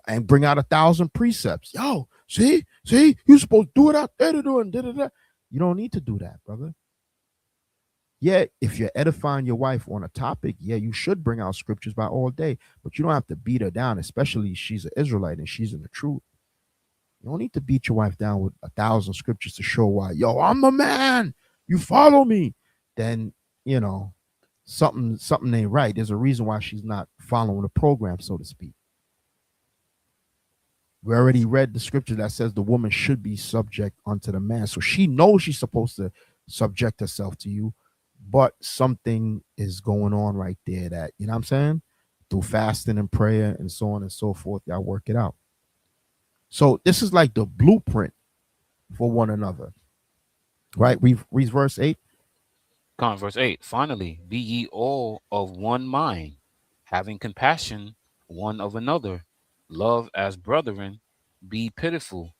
and bring out 1,000 precepts. Yo, see, you supposed to do it out there to do it. Da-da-da. You don't need to do that, brother. Yeah, if you're edifying your wife on a topic, yeah, you should bring out scriptures by all day, but you don't have to beat her down, especially she's an Israelite and she's in the truth. You don't need to beat your wife down with 1,000 scriptures to show why, yo, I'm the man. You follow me. Then, something ain't right. There's a reason why she's not following the program, so to speak. We already read the scripture that says the woman should be subject unto the man. So she knows she's supposed to subject herself to you, but something is going on right there that, you know what I'm saying? Through fasting and prayer and so on and so forth, y'all work it out. So this is like the blueprint for one another, right? Read verse 8. Verse 8. Finally, be ye all of one mind, having compassion one of another, love as brethren, be pitiful,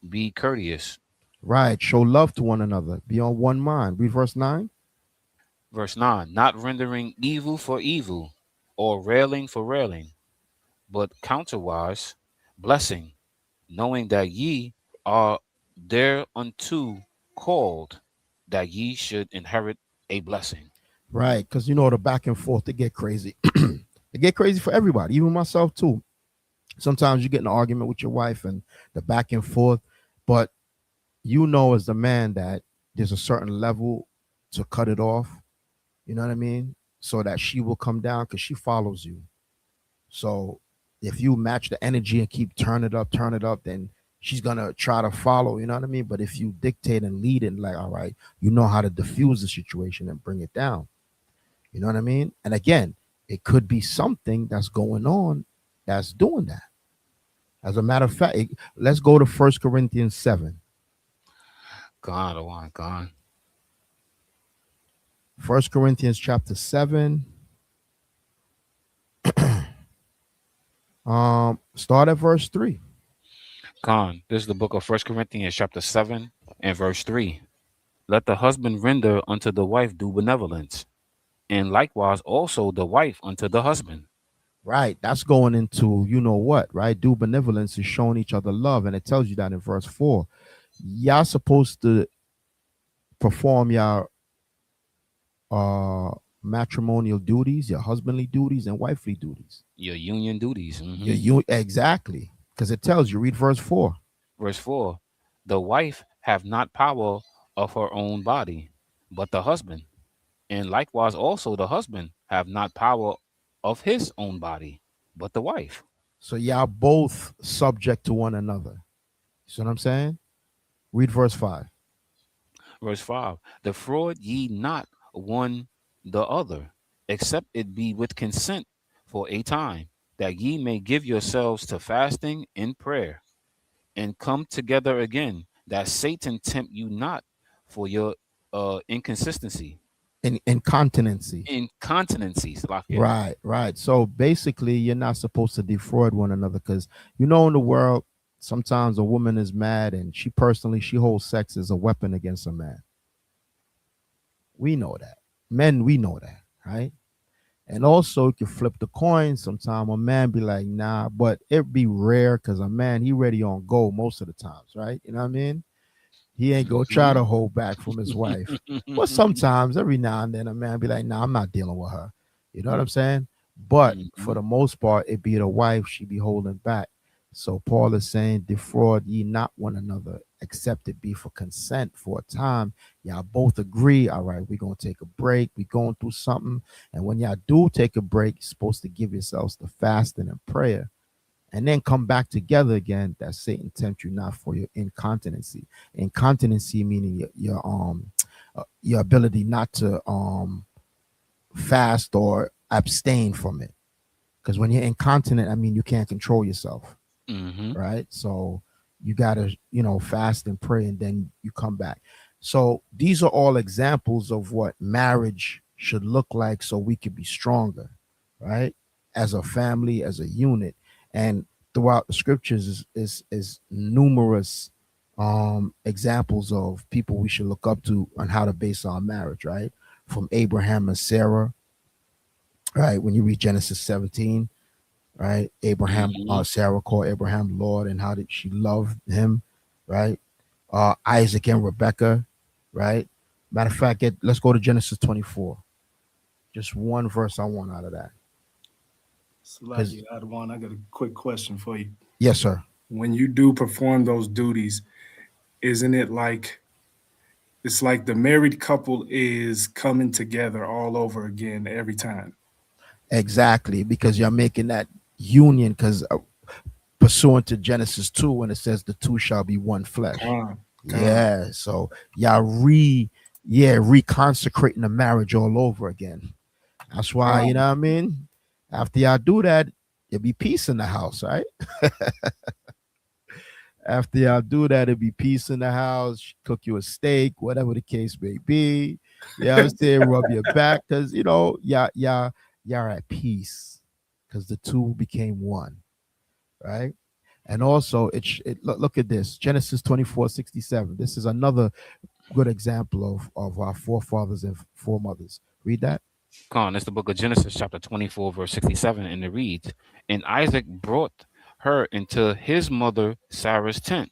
be courteous. Right. Show love to one another. Be on one mind. Read verse 9. Verse 9. Not rendering evil for evil, or railing for railing, but counterwise blessing, knowing that ye are thereunto called, that ye should inherit a blessing. Right. Because the back and forth, they get crazy. They get crazy for everybody, even myself too. Sometimes you get in an argument with your wife and the back and forth, but as the man that there's a certain level to cut it off. You know what I mean? So that she will come down because she follows you. So if you match the energy and keep turn it up, then she's gonna try to follow. You know what I mean? But if you dictate and lead it, like, all right, you know how to diffuse the situation and bring it down. You know what I mean? And again, it could be something that's going on that's doing that. As a matter of fact, let's go to 1 Corinthians 7. God, oh my God. 1 Corinthians chapter 7. Start at verse 3. This is the book of 1 Corinthians chapter 7 and verse 3. Let the husband render unto the wife due benevolence, and likewise also the wife unto the husband. Right. That's going into, what, right? Due benevolence is showing each other love. And it tells you that in verse 4. Y'all supposed to perform your matrimonial duties, your husbandly duties, and wifely duties. Your union duties. Mm-hmm. Exactly. Because it tells you, read verse 4. Verse 4. The wife have not power of her own body, but the husband. And likewise also the husband have not power of his own body, but the wife. So y'all both subject to one another. You see what I'm saying? Read verse 5. Verse 5. Defraud ye not one the other, except it be with consent for a time, that ye may give yourselves to fasting and prayer, and come together again, that Satan tempt you not for your inconsistency. Incontinencies. Right. So basically, you're not supposed to defraud one another because, in the world, sometimes a woman is mad and she holds sex as a weapon against a man. We know that. Men, we know that, right? And also, you can flip the coin. Sometimes a man be like, nah, but it be rare because a man, he ready on go most of the times, right? You know what I mean? He ain't go try to hold back from his wife. But sometimes, every now and then, a man be like, nah, I'm not dealing with her. You know what I'm saying? But for the most part, it be the wife, she be holding back. So Paul is saying, defraud ye not one another, except it be for consent for a time. Y'all both agree, all right, we're going to take a break. We're going through something. And when y'all do take a break, you're supposed to give yourselves the fasting and prayer. And then come back together again, that Satan tempt you not for your incontinency. Incontinency meaning your ability not to fast or abstain from it. Because when you're incontinent, I mean you can't control yourself. Right? So you gotta, fast and pray, and then you come back. So these are all examples of what marriage should look like, so we could be stronger, right? As a family, as a unit. And throughout the scriptures is numerous examples of people we should look up to on how to base our marriage, right? From Abraham and Sarah, right? When you read Genesis 17, right? Abraham, Sarah called Abraham Lord, and how did she love him, right? Isaac and Rebecca, right? Matter of fact, let's go to Genesis 24. Just one verse I want out of that. Salakia, Adawan, I got a quick question for you. Yes, sir. When you do perform those duties, isn't it like it's like the married couple is coming together all over again every time? Exactly, because you're making that union, because pursuant to Genesis 2, when it says the two shall be one flesh. Yeah, so y'all reconsecrating the marriage all over again. That's why, you know what I mean? After y'all do that, there'll be peace in the house, right? After y'all do that, it'll be peace in the house. Cook you a steak, whatever the case may be. Yeah, I'm saying rub your back because y'all at peace because the two became one, right? And also, look at this Genesis 24:67. This is another good example of our forefathers and foremothers. Read that. Con, it's the book of Genesis, chapter 24, verse 67, and it reads, And Isaac brought her into his mother Sarah's tent,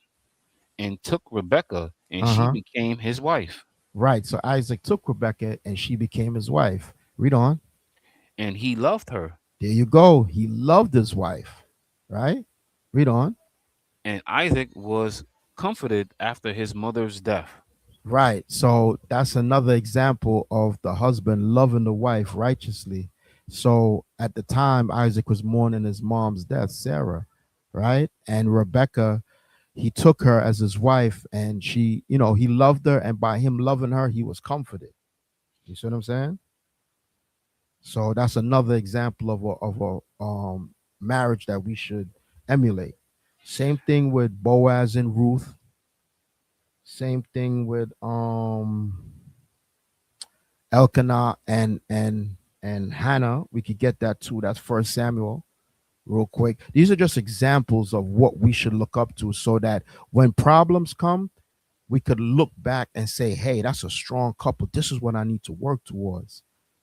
and took Rebekah, and Uh she huh. became his wife. Right. So Isaac took Rebekah and she became his wife. Read on. And he loved her. There you go. He loved his wife. Right. Read on. And Isaac was comforted after his mother's death. Right. So that's another example of the husband loving the wife righteously. So at the time, Isaac was mourning his mom's death, Sarah, right? And Rebecca, he took her as his wife, and she, he loved her, and by him loving her, he was comforted. You see what I'm saying? So that's another example of a marriage that we should emulate. Same thing with Boaz and Ruth. Same thing with Elkanah and Hannah. We could get that too. That's First Samuel, real quick. These are just examples of what we should look up to, so that when problems come, we could look back and say, "Hey, that's a strong couple. This is what I need to work towards,"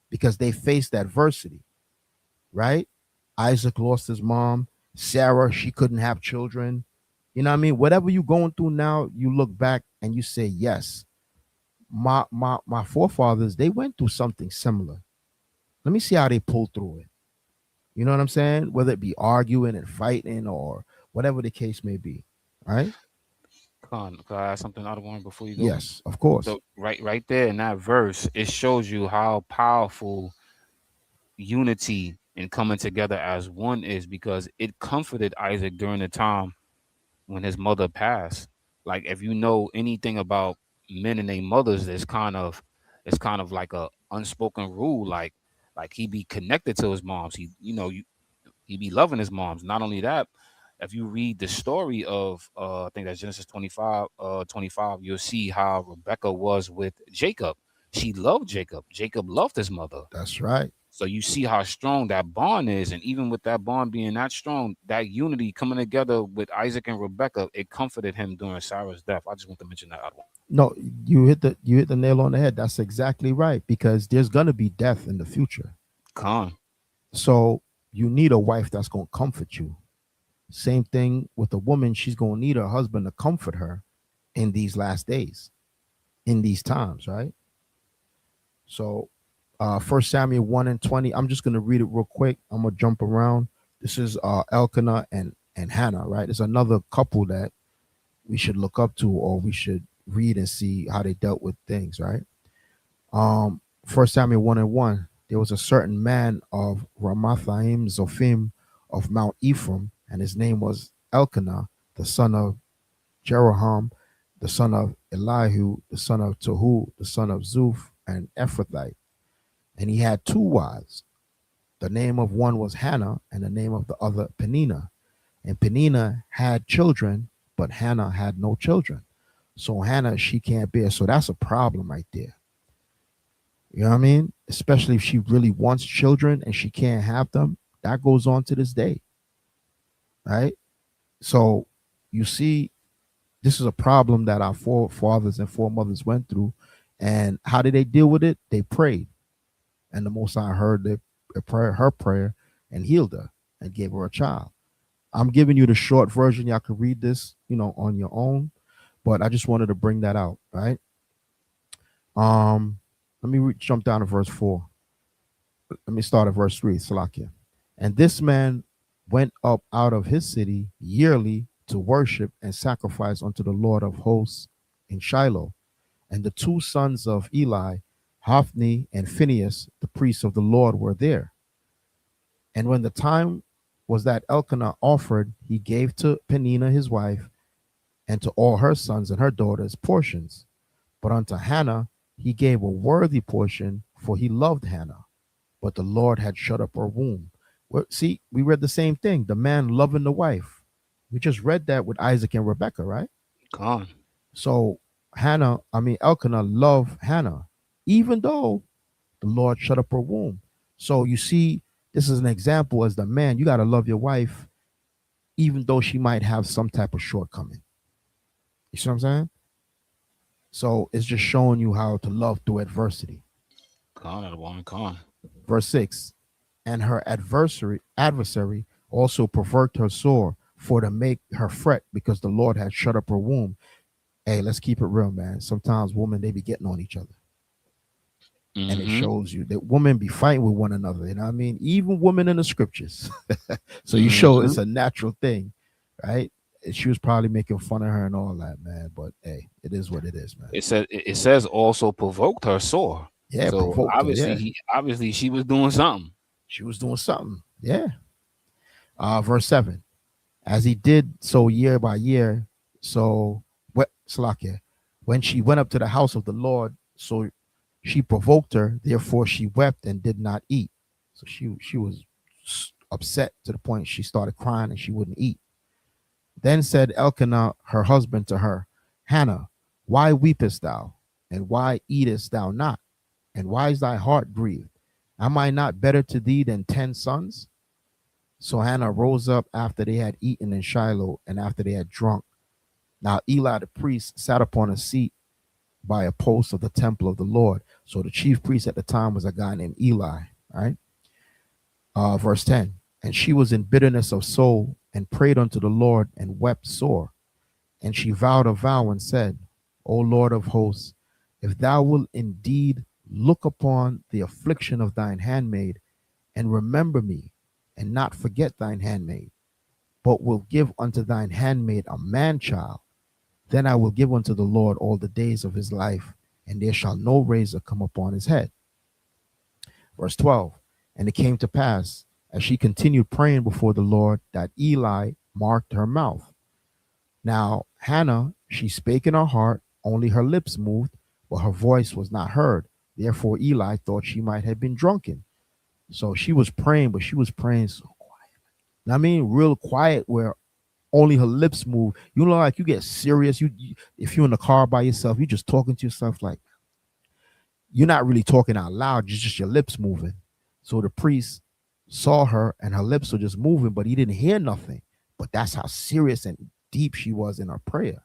because they faced adversity, right? Isaac lost his mom. Sarah, she couldn't have children. You know what I mean? Whatever you're going through now, you look back and you say, "Yes, my forefathers, they went through something similar. Let me see how they pulled through it." You know what I'm saying? Whether it be arguing and fighting or whatever the case may be. Right? Con, can I add something out of one before you go? Yes, of course. So right there in that verse, it shows you how powerful unity and coming together as one is, because it comforted Isaac during the time when his mother passed. Like, if you know anything about men and their mothers, it's kind of like a unspoken rule. Like he be connected to his moms. He be loving his moms. Not only that, if you read the story of I think that's Genesis 25, you'll see how Rebecca was with Jacob. She loved Jacob. Jacob loved his mother. That's right. So you see how strong that bond is, and even with that bond being that strong, that unity coming together with Isaac and Rebecca, it comforted him during Sarah's death. I just want to mention that other one. No, you hit the nail on the head. That's exactly right, because there's gonna be death in the future. Con, So you need a wife that's gonna comfort you. Same thing with a woman, she's gonna need her husband to comfort her in these last days, in these times, right? So First Samuel 1 and 20. I'm just gonna read it real quick. I'm gonna jump around. This is Elkanah and Hannah, right? It's another couple that we should look up to, or we should read and see how they dealt with things, right? First Samuel 1 and 1. There was a certain man of Ramathaim Zophim of Mount Ephraim, and his name was Elkanah, the son of Jeroham, the son of Elihu, the son of Tohu, the son of Zuph, and Ephrathite. And he had two wives. The name of one was Hannah, and the name of the other Peninnah. And Peninnah had children, but Hannah had no children. So Hannah, she can't bear. So that's a problem right there. You know what I mean? Especially if she really wants children and she can't have them. That goes on to this day. Right? So you see, this is a problem that our forefathers and foremothers went through. And how did they deal with it? They prayed. And the Most High heard her prayer and healed her and gave her a child. I'm giving you the short version. Y'all can read this, on your own. But I just wanted to bring that out, right? Let me jump down to verse 4. Let me start at verse 3, Salakia. And this man went up out of his city yearly to worship and sacrifice unto the Lord of hosts in Shiloh. And the two sons of Eli, Hophni and Phinehas, the priests of the Lord, were there. And when the time was that Elkanah offered, he gave to Peninnah his wife and to all her sons and her daughters portions. But unto Hannah he gave a worthy portion, for he loved Hannah. But the Lord had shut up her womb. See, we read the same thing. The man loving the wife. We just read that with Isaac and Rebekah, right? con. So Elkanah loved Hannah. even though the Lord shut up her womb. So you see, this is an example as the man, you got to love your wife, even though she might have some type of shortcoming. You see what I'm saying? So it's just showing you how to love through adversity. Con, that one, con. Verse 6, and her adversary also provoked her sore for to make her fret because the Lord had shut up her womb. Hey, let's keep it real, man. Sometimes women, they be getting on each other. And it shows you that women be fighting with one another. You know what I mean? Even women in the scriptures. So you show it's a natural thing, right? She was probably making fun of her and all that, man. But hey, it is what it is, man. It says also provoked her sore. Yeah, so provoked obviously her, yeah. obviously she was doing something. She was doing something. Yeah. Verse 7. As he did so year by year, so what Salakia, when she went up to the house of the Lord, so she provoked her, therefore she wept and did not eat. So she was upset to the point she started crying and she wouldn't eat. Then said Elkanah, her husband, to her, Hannah, why weepest thou? And why eatest thou not? And why is thy heart grieved? Am I not better to thee than 10 sons? So Hannah rose up after they had eaten in Shiloh and after they had drunk. Now Eli the priest sat upon a seat by a post of the temple of the Lord. So the chief priest at the time was a guy named Eli, right? Verse 10, and she was in bitterness of soul and prayed unto the Lord and wept sore. And she vowed a vow and said, O Lord of hosts, if thou wilt indeed look upon the affliction of thine handmaid and remember me and not forget thine handmaid, but will give unto thine handmaid a man child, then I will give unto the Lord all the days of his life, and there shall no razor come upon his head. Verse 12, and it came to pass, as she continued praying before the Lord, that Eli marked her mouth. Now Hannah, she spake in her heart, only her lips moved, but her voice was not heard. Therefore Eli thought she might have been drunken. So she was praying, but she was praying so quiet. I mean, real quiet where only her lips move. You know, like you get serious. You if you're in the car by yourself, you're just talking to yourself, like you're not really talking out loud, just your lips moving. So the priest saw her and her lips were just moving, but he didn't hear nothing. But that's how serious and deep she was in her prayer.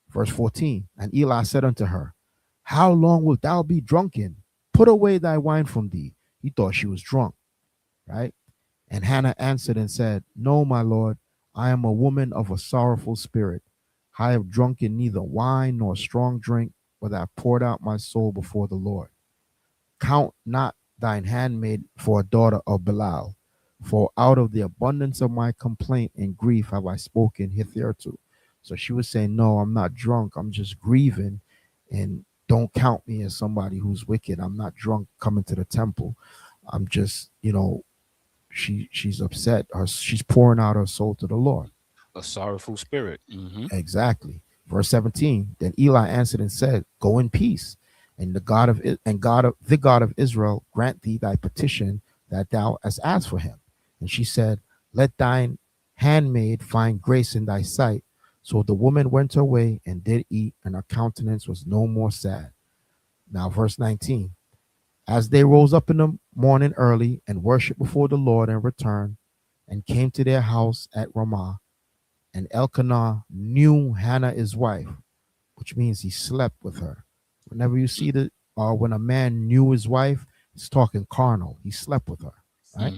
Verse 14, and Eli said unto her, how long wilt thou be drunken? Put away thy wine from thee. He thought she was drunk, right? And Hannah answered and said, no, my Lord, I am a woman of a sorrowful spirit. I have drunken neither wine nor strong drink, but I poured out my soul before the Lord. Count not thine handmaid for a daughter of Belial, for out of the abundance of my complaint and grief have I spoken hitherto. So she was saying, no, I'm not drunk. I'm just grieving, and don't count me as somebody who's wicked. I'm not drunk coming to the temple. I'm just, she's upset. She's pouring out her soul to the Lord. A sorrowful spirit. Exactly. Verse 17. Then Eli answered and said, go in peace, and the God of Israel grant thee thy petition that thou hast asked for him. And she said, let thine handmaid find grace in thy sight. So the woman went her way and did eat, and her countenance was no more sad. Now, verse 19. As they rose up in the morning early and worshiped before the Lord and returned and came to their house at Ramah, and Elkanah knew Hannah his wife, which means he slept with her. Whenever you see when a man knew his wife, it's talking carnal. He slept with her, right?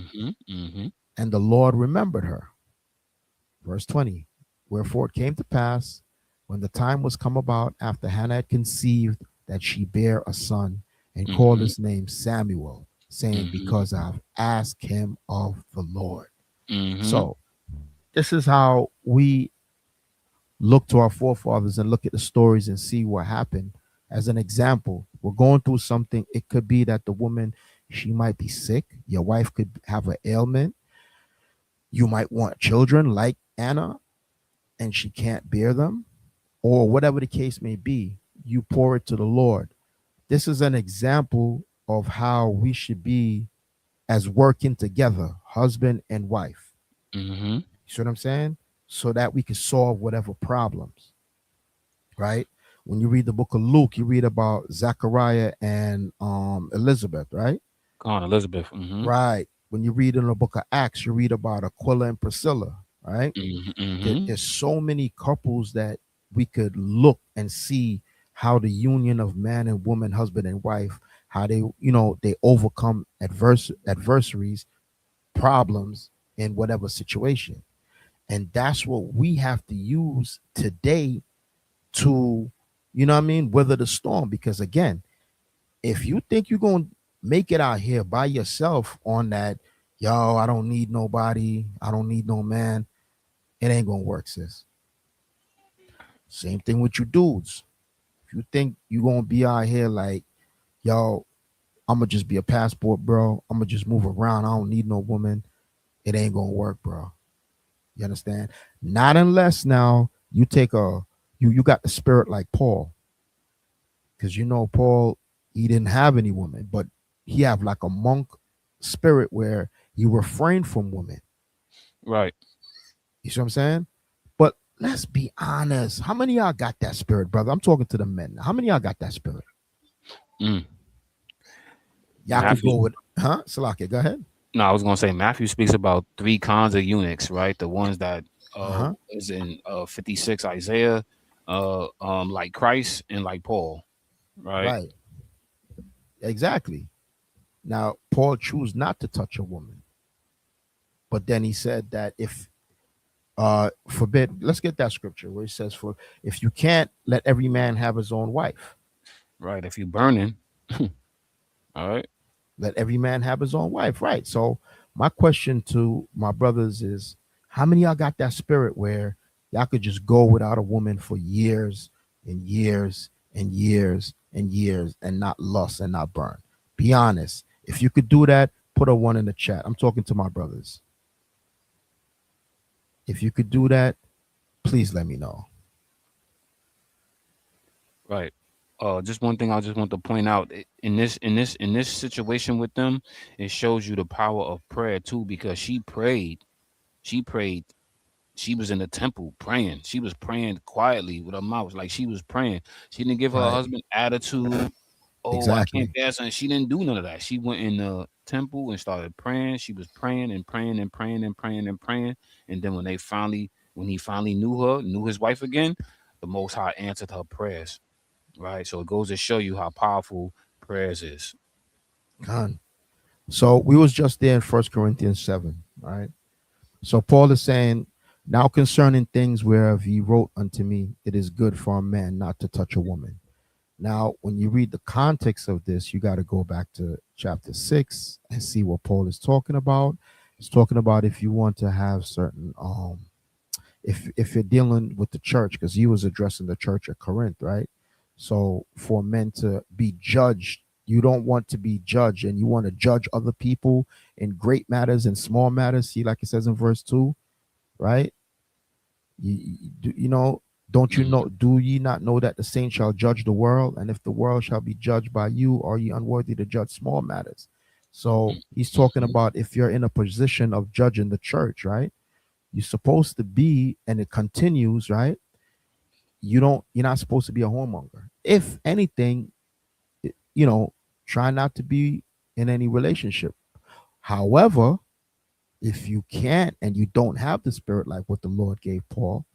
And the Lord remembered her. Verse 20. Wherefore it came to pass, when the time was come about after Hannah had conceived, that she bare a son, and called his name Samuel, saying, because I've asked him of the Lord. So this is how we look to our forefathers and look at the stories and see what happened. As an example, we're going through something. It could be that the woman, she might be sick. Your wife could have an ailment. You might want children like Anna, and she can't bear them, or whatever the case may be. You pour it to the Lord. This is an example of how we should be as working together, husband and wife. You see what I'm saying? So that we can solve whatever problems, right? When you read the book of Luke, you read about Zachariah and Elizabeth, right? Go on, Elizabeth. Mm-hmm. Right. When you read in the book of Acts, you read about Aquila and Priscilla, right? Mm-hmm. There's so many couples that we could look and see how the union of man and woman, husband and wife, how they, they overcome adversaries, problems in whatever situation. And that's what we have to use today to, weather the storm. Because again, if you think you're going to make it out here by yourself on that, yo, I don't need nobody, I don't need no man, it ain't going to work, sis. Same thing with you dudes. If you think you're going to be out here like, yo, I'm going to just be a passport, bro, I'm going to just move around, I don't need no woman, it ain't going to work, bro. You understand? Not unless now you take you got the spirit like Paul. Because Paul, he didn't have any woman, but he have like a monk spirit where he refrained from women. Right. You see what I'm saying? But let's be honest. How many of y'all got that spirit, brother? I'm talking to the men. How many of y'all got that spirit? Mm. Y'all could go with, Salakia, go ahead. No, I was gonna say Matthew speaks about 3 kinds of eunuchs, right? The ones that is in 56 Isaiah, like Christ and like Paul, right? Right. Exactly. Now, Paul chose not to touch a woman. But then he said that if forbid, let's get that scripture where he says, for if you can't, let every man have his own wife. Right. If you burning, all right. Let every man have his own wife. Right. So my question to my brothers is, how many of y'all got that spirit where y'all could just go without a woman for years and years and years and years and not lust and not burn? Be honest. If you could do that, put a 1 in the chat. I'm talking to my brothers. If you could do that, please let me know. Right. Just one thing I just want to point out in this situation with them, it shows you the power of prayer too, because she prayed. She was in the temple praying. She was praying quietly with her mouth, like she was praying. She didn't give her husband attitude. Oh, Exactly. I can't fast, and she didn't do none of that. She went in the temple and started praying. She was praying and praying and praying and praying and praying. And then when he finally knew his wife again, the Most High answered her prayers. Right. So it goes to show you how powerful prayers is. God. So we was just there in 1 Corinthians 7, right? So Paul is saying, now concerning things whereof he wrote unto me, it is good for a man not to touch a woman. Now, when you read the context of this, you got to go back to chapter 6 and see what Paul is talking about. He's talking about if you want to have certain, if you're dealing with the church, because he was addressing the church at Corinth, right? So for men to be judged, you don't want to be judged, and you want to judge other people in great matters and small matters. See, like it says in verse 2, right? Don't you know, do ye not know that the saints shall judge the world? And if the world shall be judged by you, are ye unworthy to judge small matters? So he's talking about if you're in a position of judging the church, right? You're supposed to be, and it continues, right? You're not supposed to be a whoremonger. If anything, try not to be in any relationship. However, if you can't and you don't have the spirit like what the Lord gave Paul,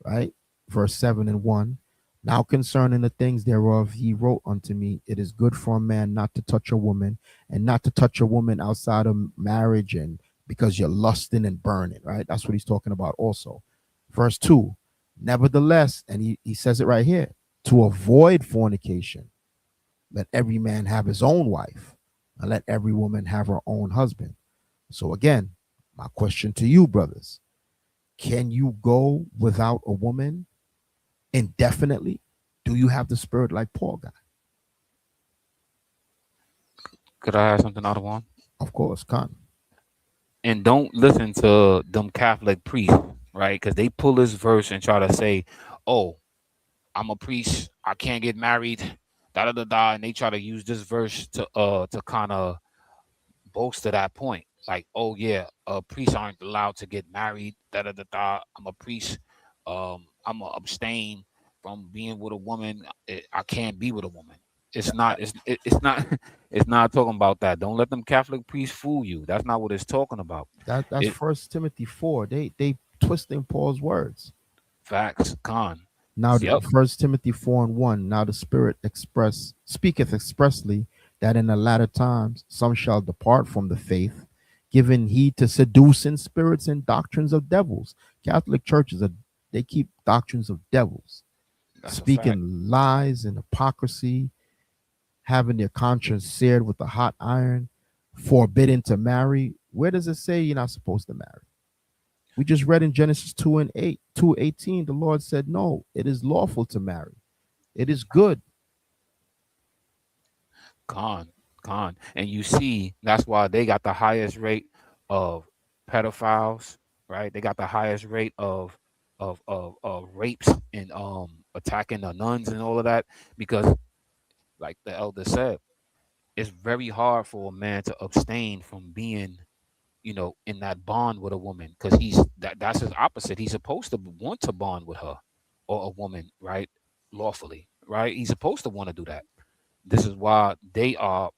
right? Verse 7 and 1. Now concerning the things thereof he wrote unto me, it is good for a man not to touch a woman, and not to touch a woman outside of marriage, and because you're lusting and burning, right? That's what he's talking about also. Verse 2. Nevertheless, and he says it right here, to avoid fornication, let every man have his own wife, and let every woman have her own husband. So again, my question to you, brothers, can you go without a woman indefinitely? Do you have the spirit like Paul got? Could I have something out of one? Of course, can. And don't listen to them Catholic priests, right? Because they pull this verse and try to say, "Oh, I'm a priest, I can't get married, da da da da," and they try to use this verse to kind of boast to that point. Like, oh yeah, priests aren't allowed to get married, da da da da. I'm a priest, I'm gonna abstain from being with a woman, I can't be with a woman. It's not. It's not. It's not talking about that. Don't let them Catholic priests fool you. That's not what it's talking about. That's It First Timothy 4. They twisting Paul's words. facts, con. Now, Yep. First Timothy 4:1. Now the Spirit speaketh expressly that in the latter times some shall depart from the faith, giving heed to seducing spirits and doctrines of devils. Catholic churches they keep doctrines of devils, That's a fact. speaking lies and hypocrisy, having their conscience seared with a hot iron, forbidden to marry. Where does it say you're not supposed to marry? We just read in Genesis 2:18, the Lord said, no, it is lawful to marry. It is good. Con. And you see, that's why they got the highest rate of pedophiles, right? They got the highest rate of rapes and attacking the nuns and all of that, because like the elder said, it's very hard for a man to abstain from being, in that bond with a woman, because that's his opposite. He's supposed to want to bond with her or a woman, right? Lawfully, right? He's supposed to want to do that. This is why they are.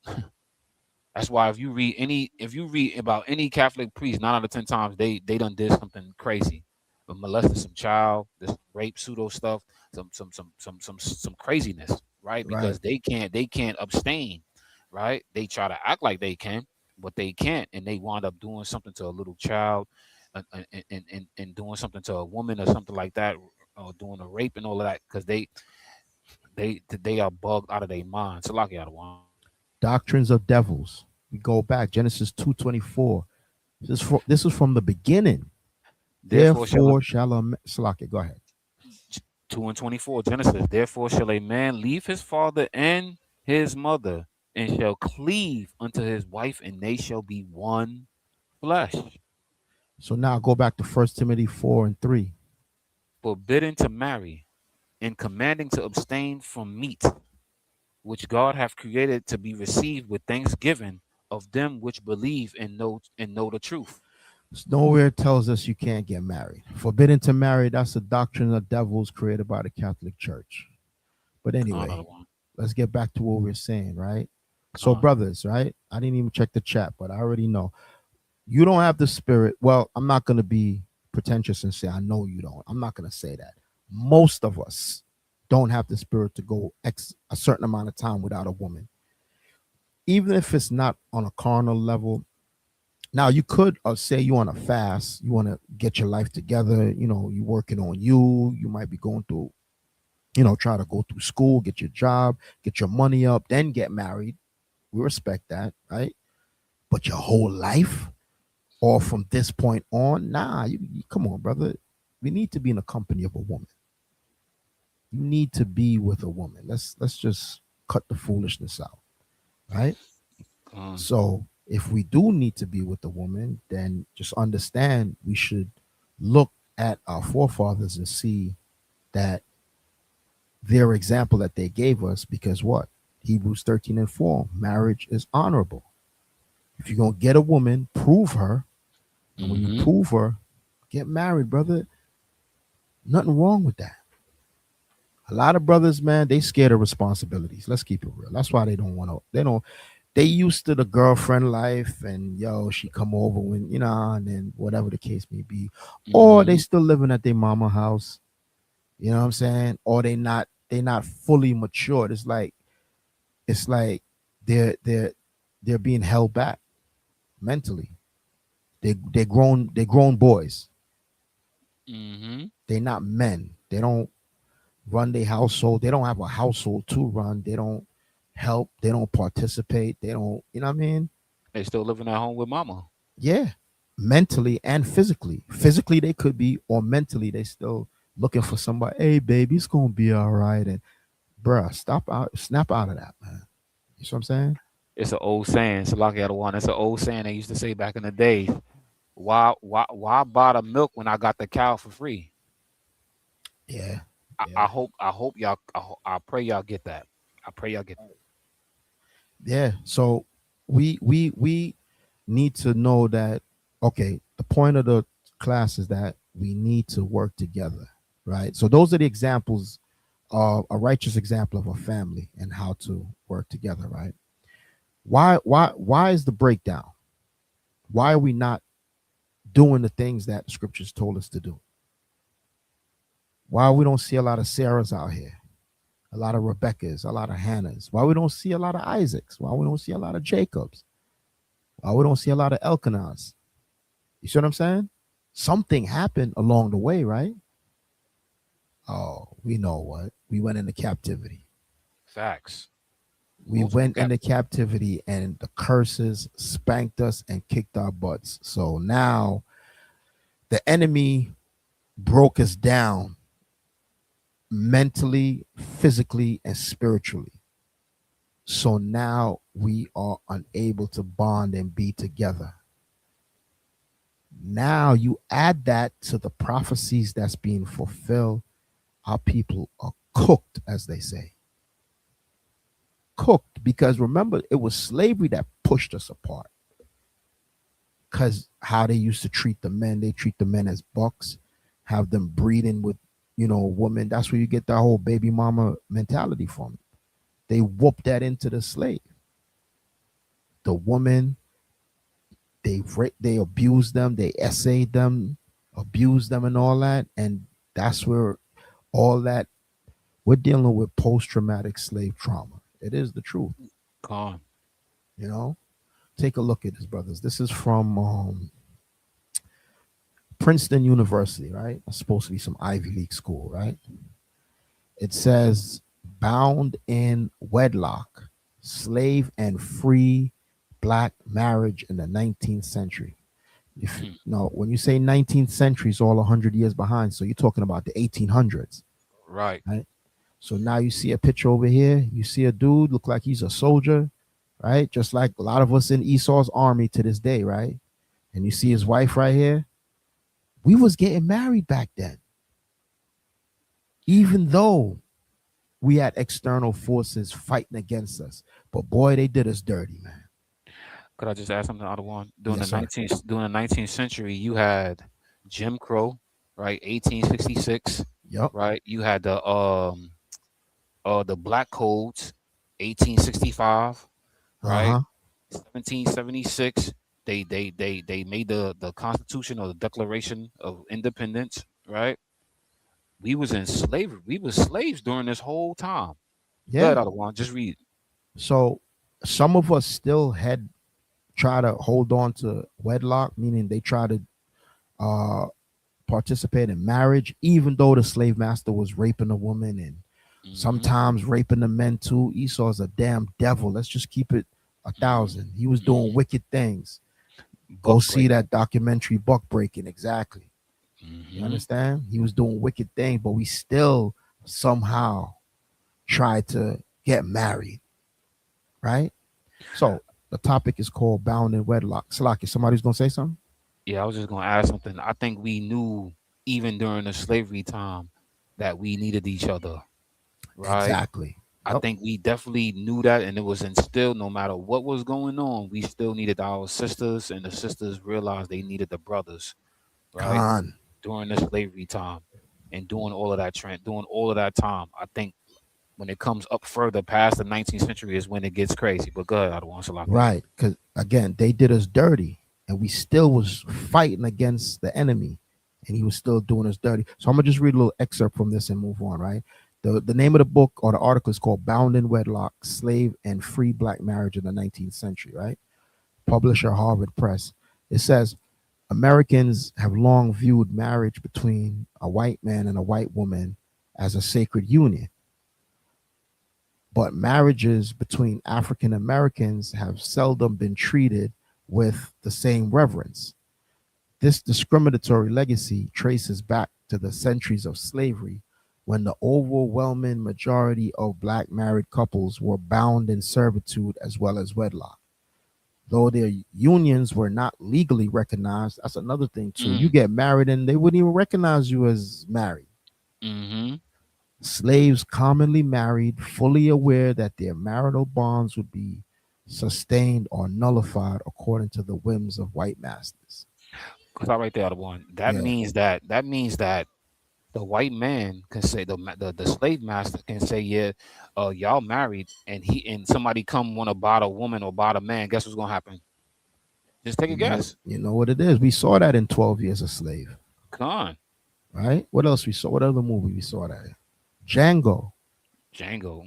That's why if you read about any Catholic priest, 9 out of 10 times they done did something crazy, but molested some child, this rape pseudo stuff, some craziness, right? Because they can't abstain, right? They try to act like they can, but they can't, and they wind up doing something to a little child, and doing something to a woman or something like that, or doing a rape and all of that, because they are bugged out of their mind. So like out of one. Doctrines of devils. We go back, Genesis 2:24. This is from the beginning. Therefore shall a Salaki, go ahead. 2:24, Genesis. Therefore shall a man leave his father and his mother, and shall cleave unto his wife, and they shall be one flesh. So now go back to 1 Timothy 4:3. Forbidden to marry, and commanding to abstain from meat, which God hath created to be received with thanksgiving of them which believe and know the truth. Nowhere tells us you can't get married. Forbidden to marry, that's a doctrine of devils created by the Catholic Church. But anyway, let's get back to what we're saying, right? So brothers, right? I didn't even check the chat, but I already know. You don't have the Spirit. Well, I'm not going to be pretentious and say I know you don't. I'm not going to say that. Most of us don't have the Spirit to go a certain amount of time without a woman. Even if it's not on a carnal level. Now, you could say you want to fast, you want to get your life together, you're working on you might be going through, try to go through school, get your job, get your money up, then get married. We respect that, right? But your whole life, or from this point on, you come on, brother. We need to be in the company of a woman. You need to be with a woman. Let's just cut the foolishness out, right? So if we do need to be with a woman, then just understand we should look at our forefathers and see that their example that they gave us, because what? Hebrews 13:4, marriage is honorable. If you're going to get a woman, prove her. And when you prove her, get married, brother. Nothing wrong with that. A lot of brothers, man, they scared of responsibilities. Let's keep it real. That's why they used to the girlfriend life, and she come over when, and then whatever the case may be. Or they still living at their mama house. You know what I'm saying? Or they're not fully matured. It's like they're being held back mentally. They're grown boys. They're not men. They don't run their household. They don't have a household to run. They don't help. They don't participate. They don't, you know what I mean? They still living at home with mama. Yeah. Mentally and physically. Physically they could be, or mentally they still looking for somebody. Hey baby, it's gonna be all right. And bruh, snap out of that, man. You see what I'm saying? It's an old saying, Salaki Adawan. It's an old saying they used to say back in the day. Why buy the milk when I got the cow for free? Yeah. I hope y'all. I pray y'all get that. I pray y'all get that. Yeah. So we need to know that. Okay. The point of the class is that we need to work together, right? So those are the examples a righteous example of a family and how to work together, right? Why is the breakdown? Why are we not doing the things that the scriptures told us to do? Why we don't see a lot of Sarahs out here, a lot of Rebeccas, a lot of Hannahs? Why we don't see a lot of Isaacs? Why we don't see a lot of Jacobs? Why we don't see a lot of Elkanahs? You see what I'm saying? Something happened along the way, right? Oh, we know what. We went into captivity. Facts. We Multiple went cap- into captivity and the curses spanked us and kicked our butts. So now the enemy broke us down mentally, physically, and spiritually. So now we are unable to bond and be together. Now you add that to the prophecies that's being fulfilled. Our people are cooked, as they say. Cooked, because remember, it was slavery that pushed us apart. Because how they used to treat the men, they treat the men as bucks, have them breeding with, women. That's where you get that whole baby mama mentality from. They whoop that into the slave. The woman, they abuse them, they essayed them, abuse them, and all that. And that's where all that, we're dealing with post-traumatic slave trauma. It is the truth. Con. Take a look at this, brothers. This is from Princeton University, right? It's supposed to be some Ivy League school, right? It says, bound in wedlock, slave and free black marriage in the 19th century. When you say 19th century, it's all 100 years behind. So you're talking about the 1800s. Right. So now you see a picture over here. You see a dude look like he's a soldier, right? Just like a lot of us in Esau's army to this day, right? And you see his wife right here. We was getting married back then. Even though we had external forces fighting against us. But boy, they did us dirty, man. Could I just add something, other one? Yes, sir. During the 19th century, you had Jim Crow, right? 1866. Yep. Right. You had the Black Codes, 1865. Right. Uh-huh. 1776. They made the Constitution or the Declaration of Independence. Right. We was in slavery. We was slaves during this whole time. Go ahead, Yeah. other one. Just read. So some of us still try to hold on to wedlock, meaning they try to participate in marriage, even though the slave master was raping a woman and sometimes raping the men too. Esau's a damn devil. Let's just keep it 1,000. He was doing wicked things. Go see that documentary, Buck Breaking. Exactly. You understand? He was doing wicked things, but we still somehow tried to get married. Right? So the topic is called bound in wedlock. Salaki, somebody's gonna say something? Yeah, I was just gonna add something. I think we knew even during the slavery time that we needed each other. Right. Exactly. I think we definitely knew that, and it was instilled. No matter what was going on, we still needed our sisters, and the sisters realized they needed the brothers, right? During the slavery time, and doing all of that time. I think when it comes up further past the 19th century is when it gets crazy. But go ahead, I don't want to lie. Right, because again, they did us dirty, and we still was fighting against the enemy, and he was still doing us dirty. So I'm gonna just read a little excerpt from this and move on. Right. The name of the book or the article is called Bound in Wedlock, Slave and Free Black Marriage in the 19th Century, right? Publisher, Harvard Press. It says, Americans have long viewed marriage between a white man and a white woman as a sacred union. But marriages between African Americans have seldom been treated with the same reverence. This discriminatory legacy traces back to the centuries of slavery, when the overwhelming majority of black married couples were bound in servitude as well as wedlock. Though their unions were not legally recognized, that's another thing too. You get married and they wouldn't even recognize you as married. Slaves commonly married, fully aware that their marital bonds would be sustained or nullified according to the whims of white masters. Because I right there, the one that means that the white man can say the slave master can say, yeah, y'all married, and somebody come want to buy the woman or buy the man. Guess what's gonna happen? Just take a guess. You know what it is. We saw that in 12 Years a Slave, Come on, right? What else we saw? What other movie we saw that in? Django. Django.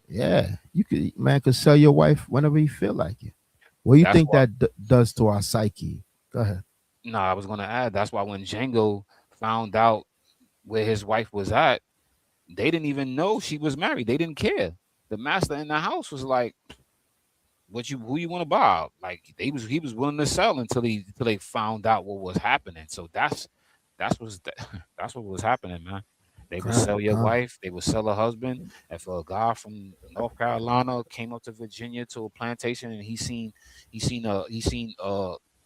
Yeah, you could sell your wife whenever you feel like it. What do you That's think why. that does to our psyche? Go ahead. No, I was gonna add. That's why when Django found out where his wife was at, they didn't even know she was married. They didn't care. The master in the house was like, who you want to buy? Like he was willing to sell until they found out what was happening. So that's what's that's what was happening, man. They would Con, sell your con. wife, they would sell a husband. If a guy from North Carolina came up to Virginia to a plantation and he seen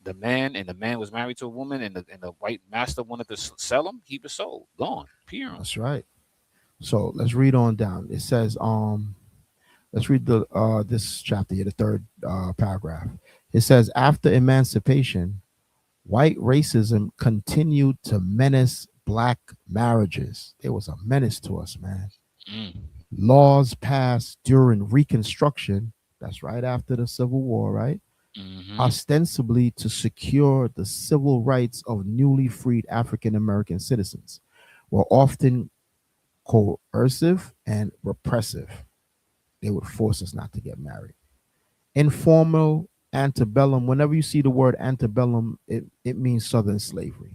the man, and the man was married to a woman, and the white master wanted to sell him, he was sold, gone, period. That's right. So let's read on down. It says, let's read the this chapter here, the third paragraph. It says, after emancipation, white racism continued to menace black marriages. It was a menace to us, man. Mm, Laws passed during Reconstruction, that's right after the Civil War, right? hmm Ostensibly to secure the civil rights of newly freed African American citizens, were often coercive and repressive. They would force us not to get married. Informal antebellum, whenever you see the word antebellum, it means Southern slavery.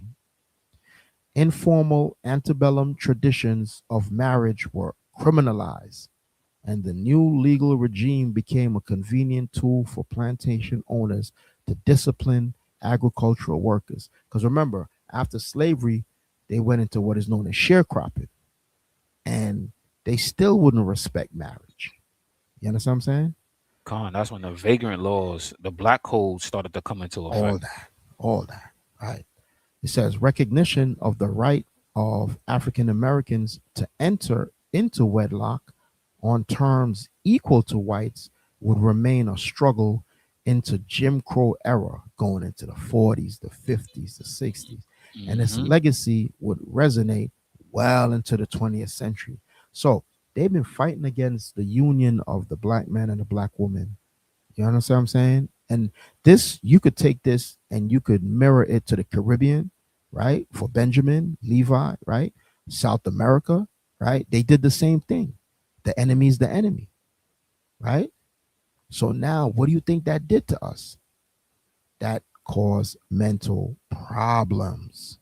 Informal antebellum traditions of marriage were criminalized, and the new legal regime became a convenient tool for plantation owners to discipline agricultural workers. Because remember, after slavery, they went into what is known as sharecropping, and they still wouldn't respect marriage. You understand what I'm saying? That's when the vagrant laws, the black code, started to come into All effect. that, all that, right? It says recognition of the right of African Americans to enter into wedlock on terms equal to whites would remain a struggle into Jim Crow era, going into the 40s, the 50s, the 60s. And its Hmm legacy would resonate well into the 20th century. So they've been fighting against the union of the black man and the black woman. You understand what I'm saying? And this, you could take this and you could mirror it to the Caribbean, right? For Benjamin, Levi, right? South America, right? They did the same thing. The enemy's the enemy, right? So now, what do you think that did to us? That caused mental problems,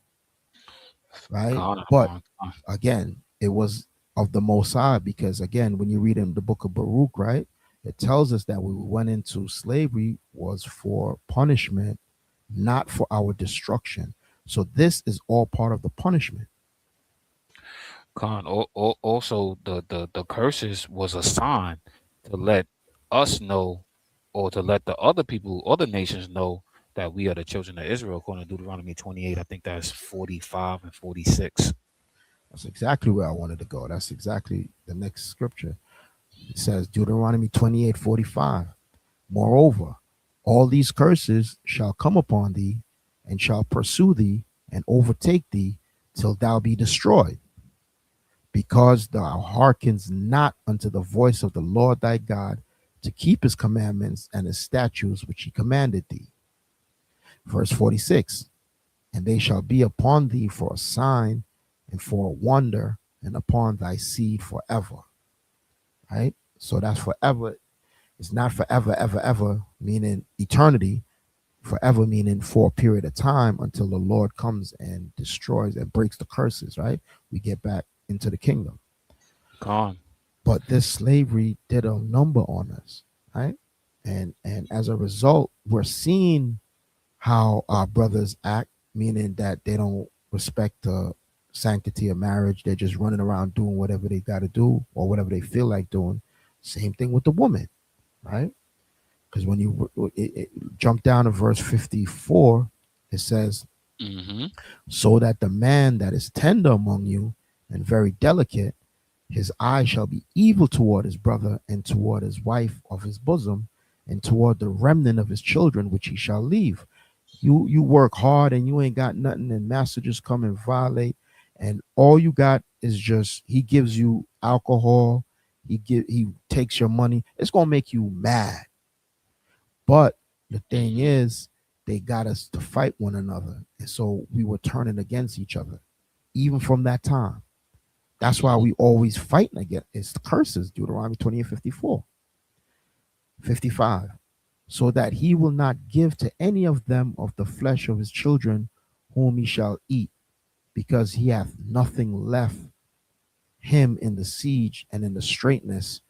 right? Con, But con, con. again, it was of the Most High, because again, when you read in the book of Baruch, right, it tells us that we went into slavery was for punishment, not for our destruction. So this is all part of the punishment. Also, the curses was a sign to let us know, or to let the other people, other nations know that we are the children of Israel, according to Deuteronomy 28. I think that's 45 and 46. That's exactly where I wanted to go. That's exactly the next scripture. It says Deuteronomy 28:45. Moreover, all these curses shall come upon thee, and shall pursue thee, and overtake thee, till thou be destroyed, because thou hearkens not unto the voice of the Lord thy God, to keep his commandments and his statutes which he commanded thee. Verse 46. And they shall be upon thee for a sign and for a wonder, and upon thy seed forever. Right? So that's forever. It's not forever, ever, ever, meaning eternity. Forever meaning for a period of time until the Lord comes and destroys and breaks the curses, right? We get back into the kingdom. Con, But this slavery did a number on us, right? And as a result, we're seeing how our brothers act, meaning that they don't respect the sanctity of marriage. They're just running around doing whatever they got to do or whatever they feel like doing. Same thing with the woman, right? Because when you jump down to verse 54, it says, hmm so that the man that is tender among you and very delicate, his eye shall be evil toward his brother and toward his wife of his bosom and toward the remnant of his children, which he shall leave. You work hard and you ain't got nothing, and master just come and violate. and all you got is just he gives you alcohol, he takes your money. It's gonna make you mad. But the thing is, they got us to fight one another, and so we were turning against each other, even from that time. That's why we always fighting against it's the curses, Deuteronomy 28:54, 55. So that he will not give to any of them of the flesh of his children whom he shall eat, because he hath nothing left him in the siege and in the straitness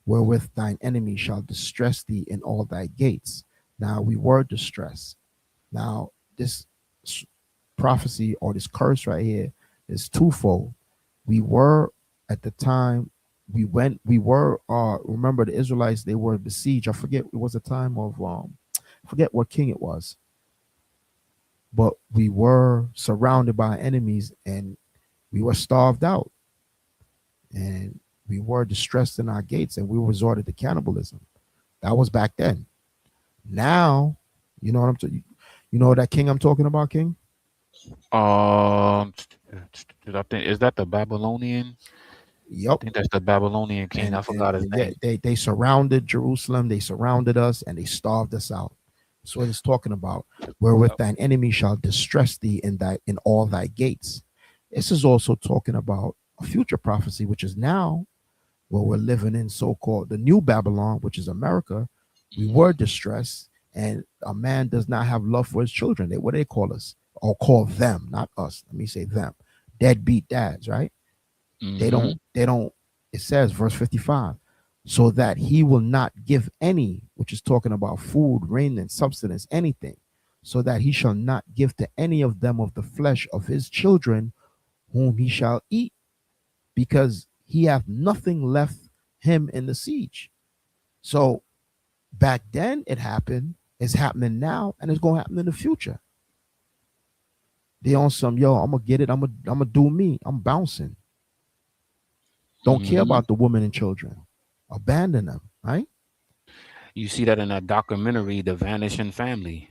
wherewith thine enemy shall distress thee in all thy gates. Now we were distressed. Now this prophecy or this curse right here is twofold. We were at the time we were remember the Israelites, they were besieged. I forget, it was a time of forget what king it was, but we were surrounded by enemies and we were starved out and we were distressed in our gates and we resorted to cannibalism. That was back then. Now, you know what I'm talking, you know that king I'm talking about, King? I think is that the Babylonian? I Yep. think that's the Babylonian king. I forgot his name. They surrounded Jerusalem, they surrounded us, and they starved us out. That's what it's talking about. Wherewith thine enemy shall distress thee in all thy gates. This is also talking about a future prophecy, which is now where we're living in so-called the new Babylon, which is America. We were distressed, and a man does not have love for his children. What they call us, or call them, not us. Let me say them. Deadbeat dads, right? They don't, it says, verse 55, so that he will not give any, which is talking about food, raiment, substance, anything, so that he shall not give to any of them of the flesh of his children whom he shall eat, because he hath nothing left him in the siege. So back then it happened, it's happening now, and it's going to happen in the future. They on some, yo, I'm going to get it, I'm going to do me, I'm bouncing. Don't care about the women and children. Abandon them, right? You see that in that documentary, The Vanishing Family.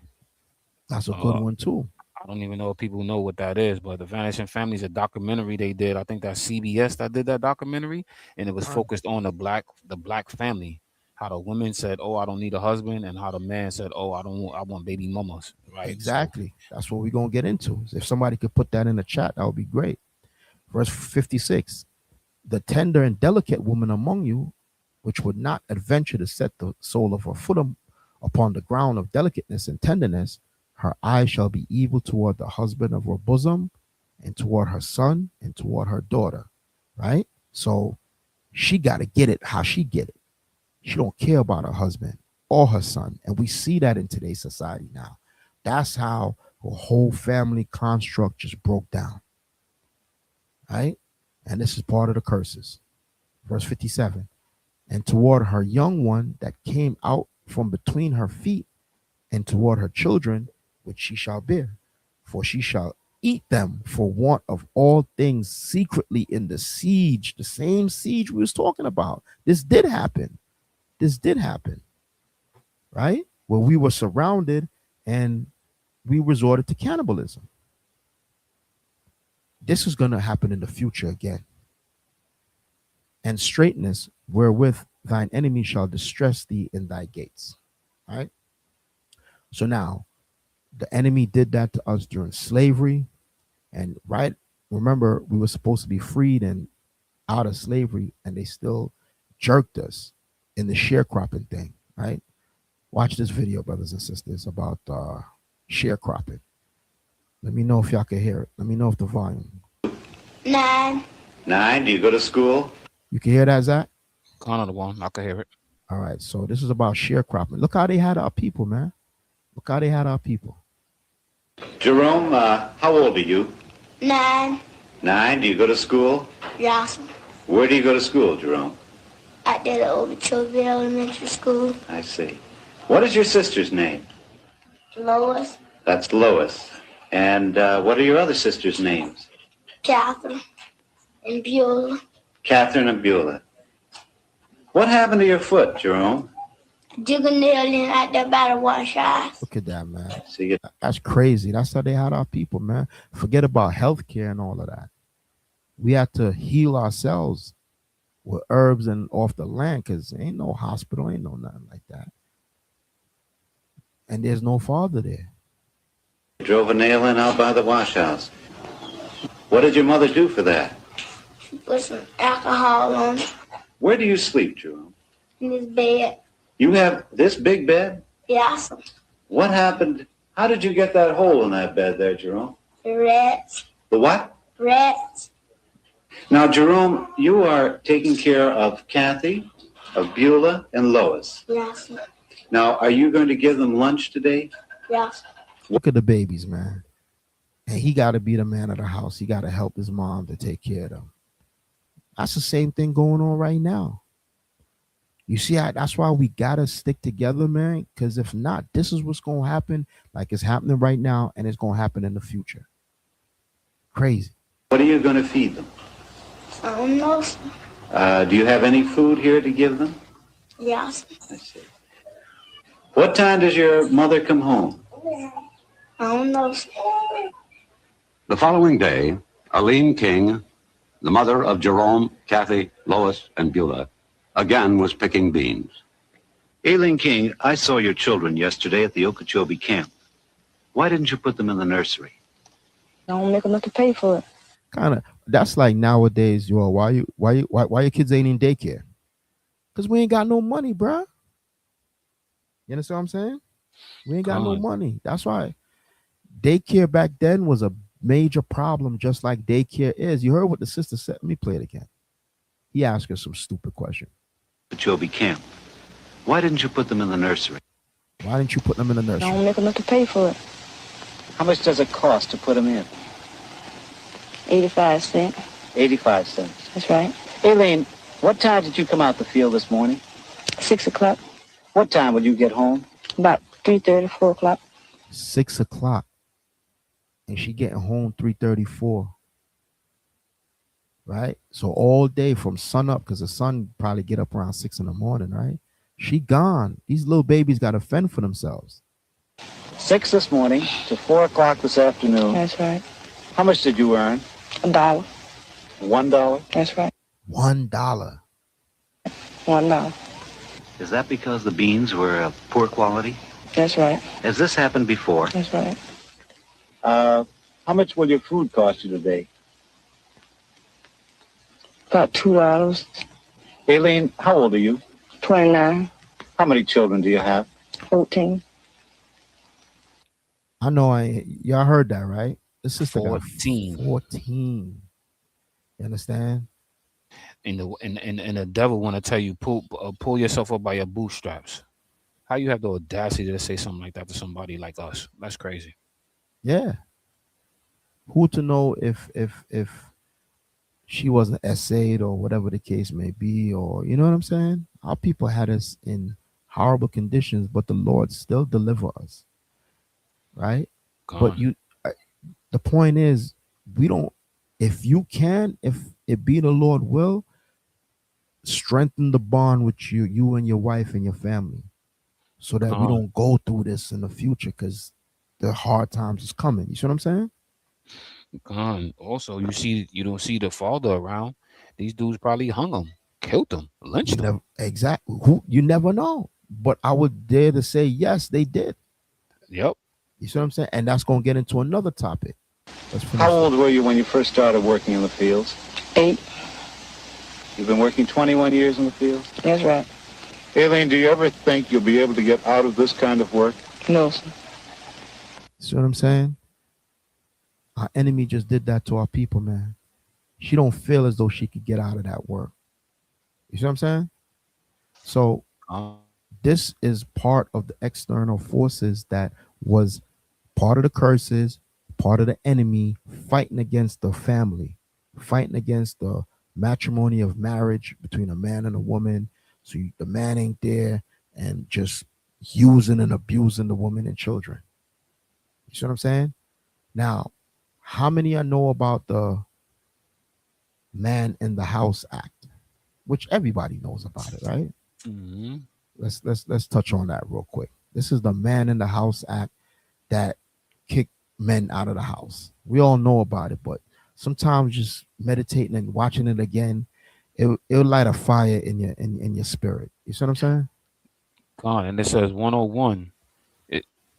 That's a good one too. I don't even know if people know what that is, but The Vanishing Family is a documentary they did. I think that's CBS that did that documentary, and it was focused on the black family. How the women said, "Oh, I don't need a husband," and how the man said, "Oh, I want baby mamas." Right? Exactly. That's what we're gonna get into. If somebody could put that in the chat, that would be great. Verse 56. The tender and delicate woman among you, which would not adventure to set the sole of her foot upon the ground of delicateness and tenderness, her eye shall be evil toward the husband of her bosom, and toward her son, and toward her daughter. Right? So she got to get it how she get it. She don't care about her husband or her son. And we see that in today's society now. That's how her whole family construct just broke down. Right? And this is part of the curses. Verse 57. And toward her young one that came out from between her feet, and toward her children, which she shall bear. For she shall eat them for want of all things secretly in the siege. The same siege we was talking about. This did happen. Right? Where we were surrounded and we resorted to cannibalism. This is going to happen in the future again. And straightness wherewith thine enemy shall distress thee in thy gates. All right. So now the enemy did that to us during slavery. And right, remember, we were supposed to be freed and out of slavery, and they still jerked us in the sharecropping thing. Right. Watch this video, brothers and sisters, about sharecropping. Let me know if y'all can hear it. Let me know if the volume. 9. 9, do you go to school? You can hear that, Zach? Kind of the one. I can hear it. All right. So this is about sharecropping. Look how they had our people, man. Look how they had our people. Jerome, how old are you? 9. 9, do you go to school? Yes. Where do you go to school, Jerome? At the Overtureville Elementary School. I see. What is your sister's name? Lois. That's Lois. And what are your other sisters' names? Catherine. And Beulah. Catherine and Beulah. What happened to your foot, Jerome? Dig a nail in at the bottom one shot. Look at that, man. See, That's crazy. That's how they had our people, man. Forget about healthcare and all of that. We have to heal ourselves with herbs and off the land, because ain't no hospital, ain't no nothing like that. And there's no father there. Drove a nail in out by the wash house. What did your mother do for that? She put some alcohol on it Where do you sleep, Jerome? in his bed. You have this big bed? Yes, What happened? How did you get that hole in that bed there, Jerome? the rats, The what? rats. Now, Jerome, you are taking care of Kathy, of Beulah, and Lois. Yes, Now, are you going to give them lunch today? yes. Look at the babies, man. And he got to be the man of the house. He got to help his mom to take care of them. That's the same thing going on right now. You see, that's why we got to stick together, man. Because if not, this is what's going to happen, like it's happening right now, and it's going to happen in the future. Crazy. What are you going to feed them? I don't know. Do you have any food here to give them? Yes. I see. What time does your mother come home? I don't know. The following day, Aline King, the mother of Jerome, Kathy, Lois, and Beulah, again was picking beans. Aileen King, I saw your children yesterday at the Okeechobee camp. Why didn't you put them in the nursery? I don't make enough to pay for it. Kind of. That's like nowadays, yo. Why your kids ain't in daycare? Because we ain't got no money, bruh. You understand what I'm saying? We ain't got no money. That's why daycare back then was a major problem, just like daycare is. You heard what the sister said. Let me play it again. He asked her some stupid question. Okeechobee camp. Why didn't you put them in the nursery? Why didn't you put them in the I nursery? don't make enough to pay for it. How much does it cost to put them in? 85 cents. 85 cents. That's right. Aileen, what time did you come out the field this morning? 6 o'clock. What time will you get home? About 3:30, 4 o'clock. 6 o'clock. And she getting home 3:34. Right? So all day from sun up, because the sun probably get up around 6 in the morning, right? She gone. These little babies got to fend for themselves. 6 this morning to 4 o'clock this afternoon. That's right. How much did you earn? $1. $1? That's right. $1. $1. Is that because the beans were of poor quality? That's right. Has this happened before? That's right. How much will your food cost you today? About $2. Aileen, how old are you? 29. How many children do you have? 14. I know y'all heard that, right? This sister got 14. 14. You understand? And the devil want to tell you pull yourself up by your bootstraps. How you have the audacity to say something like that to somebody like us? That's crazy. Yeah. Who to know if she wasn't essayed or whatever the case may be, or you know what I'm saying? Our people had us in horrible conditions, but the Lord still deliver us. Right? God. But the point is, we don't, if it be the Lord will, strengthen the bond with you and your wife and your family, so that we don't go through this in the future, because the hard times is coming. You see what I'm saying? Also, you don't see the father around. These dudes probably hung him, killed him, lynched him. Exactly. You never know. But I would dare to say, yes, they did. Yep. You see what I'm saying? And that's going to get into another topic. How old were you when you first started working in the fields? 8. You've been working 21 years in the fields? That's right. Aileen, do you ever think you'll be able to get out of this kind of work? No, sir. See what I'm saying? Our enemy just did that to our people, man. She don't feel as though she could get out of that work. You see what I'm saying? So this is part of the external forces that was part of the curses, part of the enemy fighting against the family, fighting against the matrimony of marriage between a man and a woman. So the man ain't there and just using and abusing the woman and children. You see what I'm saying? Now, how many I know about the Man in the House Act, which everybody knows about it, right? Mm-hmm. Let's touch on that real quick. This is the Man in the House Act that kicked men out of the house. We all know about it, but sometimes just meditating and watching it again, it'll light a fire in your spirit. You see what I'm saying? Gone. And it says 101.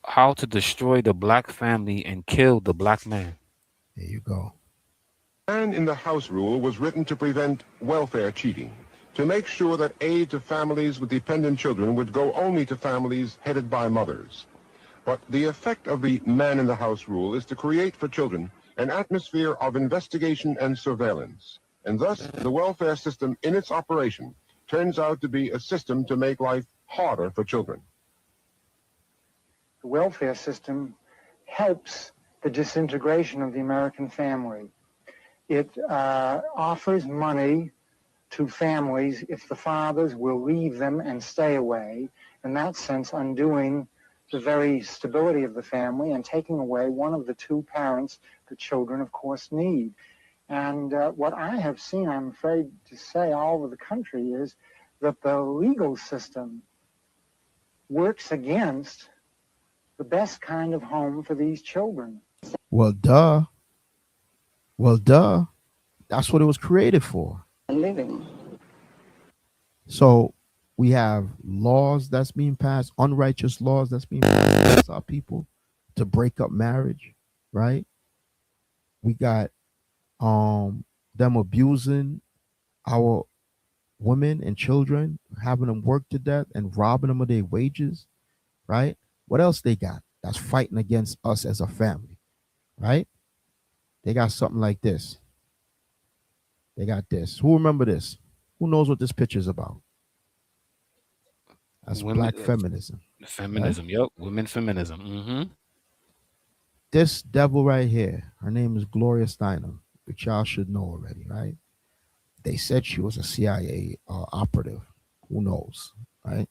How to destroy the black family and kill the black man. There you go. Man in the House rule was written to prevent welfare cheating, to make sure that aid to families with dependent children would go only to families headed by mothers. But the effect of the Man in the House rule is to create for children an atmosphere of investigation and surveillance. And thus, the welfare system in its operation turns out to be a system to make life harder for children. The welfare system helps the disintegration of the American family. It offers money to families if the fathers will leave them and stay away, in that sense undoing the very stability of the family and taking away one of the two parents the children, of course, need. And what I have seen, I'm afraid to say, all over the country is that the legal system works against the best kind of home for these children. Well, duh. That's what it was created for. Living. So we have laws that's being passed, unrighteous laws that's being passed against our people to break up marriage, right? We got them abusing our women and children, having them work to death and robbing them of their wages, right? What else they got that's fighting against us as a family, right? They got something like this. They got this. Who remember this? Who knows what this picture is about? That's Women, black feminism. Feminism, right? yep. Women feminism. Mm-hmm. This devil right here, her name is Gloria Steinem, which y'all should know already, right? They said she was a CIA operative. Who knows, right?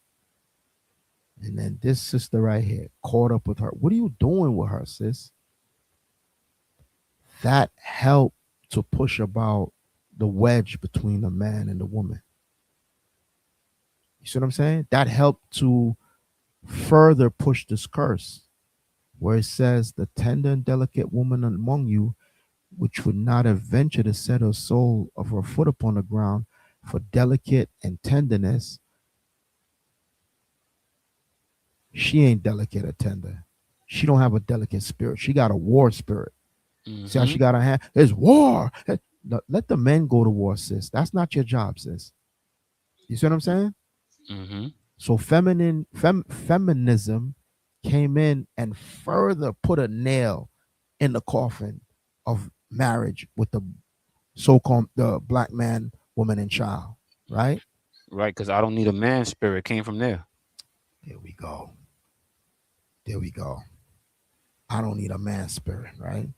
And then this sister right here caught up with her. What are you doing with her, sis? That helped to push about the wedge between the man and the woman. You see what I'm saying? That helped to further push this curse where it says the tender and delicate woman among you, which would not have ventured to set her sole of her foot upon the ground for delicate and tenderness. She ain't delicate or tender. She don't have a delicate spirit. She got a war spirit. Mm-hmm. See how she got her hand? It's war. Let the men go to war, sis. That's not your job, sis. You see what I'm saying? Mm-hmm. So feminism came in and further put a nail in the coffin of marriage with the so-called the black man, woman, and child, right? Right, because I don't need a man spirit came from there. There we go. There we go. I don't need a man spirit, right?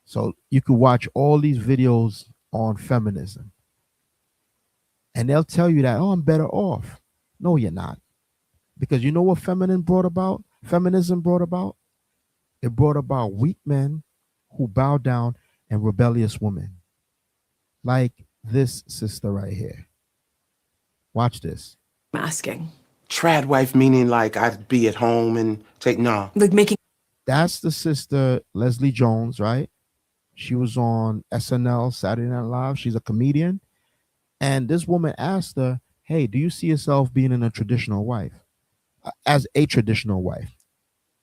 So you could watch all these videos on feminism. And they'll tell you that, oh, I'm better off. No, you're not. Because you know what feminism brought about? It brought about weak men who bow down and rebellious women. Like this sister right here. Watch this. I'm asking. Trad wife meaning like I'd be at home and take no. Like making. That's the sister Leslie Jones, right? She was on SNL, Saturday Night Live. She's a comedian. And this woman asked her, hey, do you see yourself being in a traditional wife? As a traditional wife?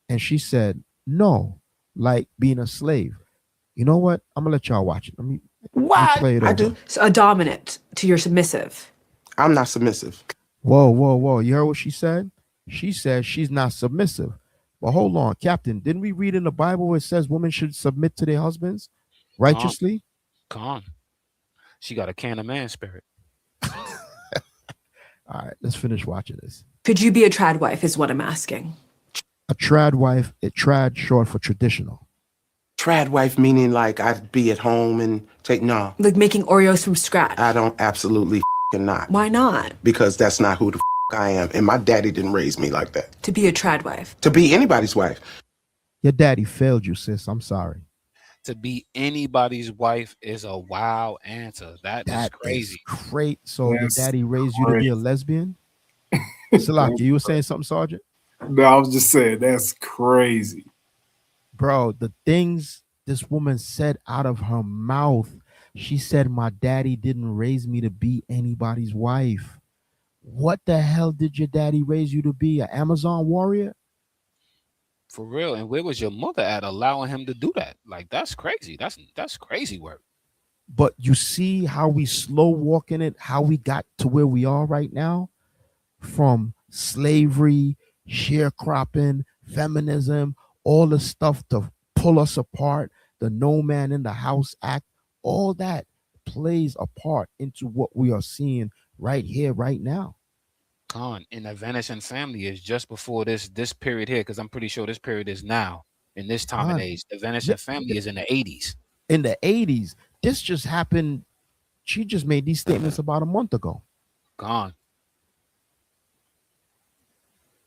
And she said, no, like being a slave. You know what? I'm going to let y'all watch it. Let me play it over. I do. So a dominant to your submissive. I'm not submissive. Whoa. You heard what she said? She said she's not submissive. But hold on, Captain. Didn't we read in the Bible where it says women should submit to their husbands righteously? Come on. She got a can of man spirit. All right, let's finish watching this. Could you be a trad wife is what I'm asking. A trad wife, trad short for traditional. Trad wife meaning like I'd be at home and take no. Like making Oreos from scratch. I don't absolutely not. Why not? Because that's not who the I am. And my daddy didn't raise me like that. To be a trad wife. To be anybody's wife. Your daddy failed you, sis. I'm sorry. To be anybody's wife is a wow answer. That is crazy. Great. So your daddy raised you to be a lesbian? Salaki, you were saying something, Sergeant? No, I was just saying that's crazy. Bro, the things this woman said out of her mouth, she said, my daddy didn't raise me to be anybody's wife. What the hell did your daddy raise you to be? An Amazon warrior? For real. And where was your mother at allowing him to do that? Like, that's crazy. That's crazy work. But you see how we slow walking it, how we got to where we are right now, from slavery, sharecropping, feminism, all the stuff to pull us apart, the No Man in the House Act, all that plays a part into what we are seeing right here, right now. Khan, and the vanishing family is just before this period here, because I'm pretty sure this period is now in this time and age. The vanishing family is in the 80s. In the 80s, this just happened. She just made these statements about a month ago. Gone.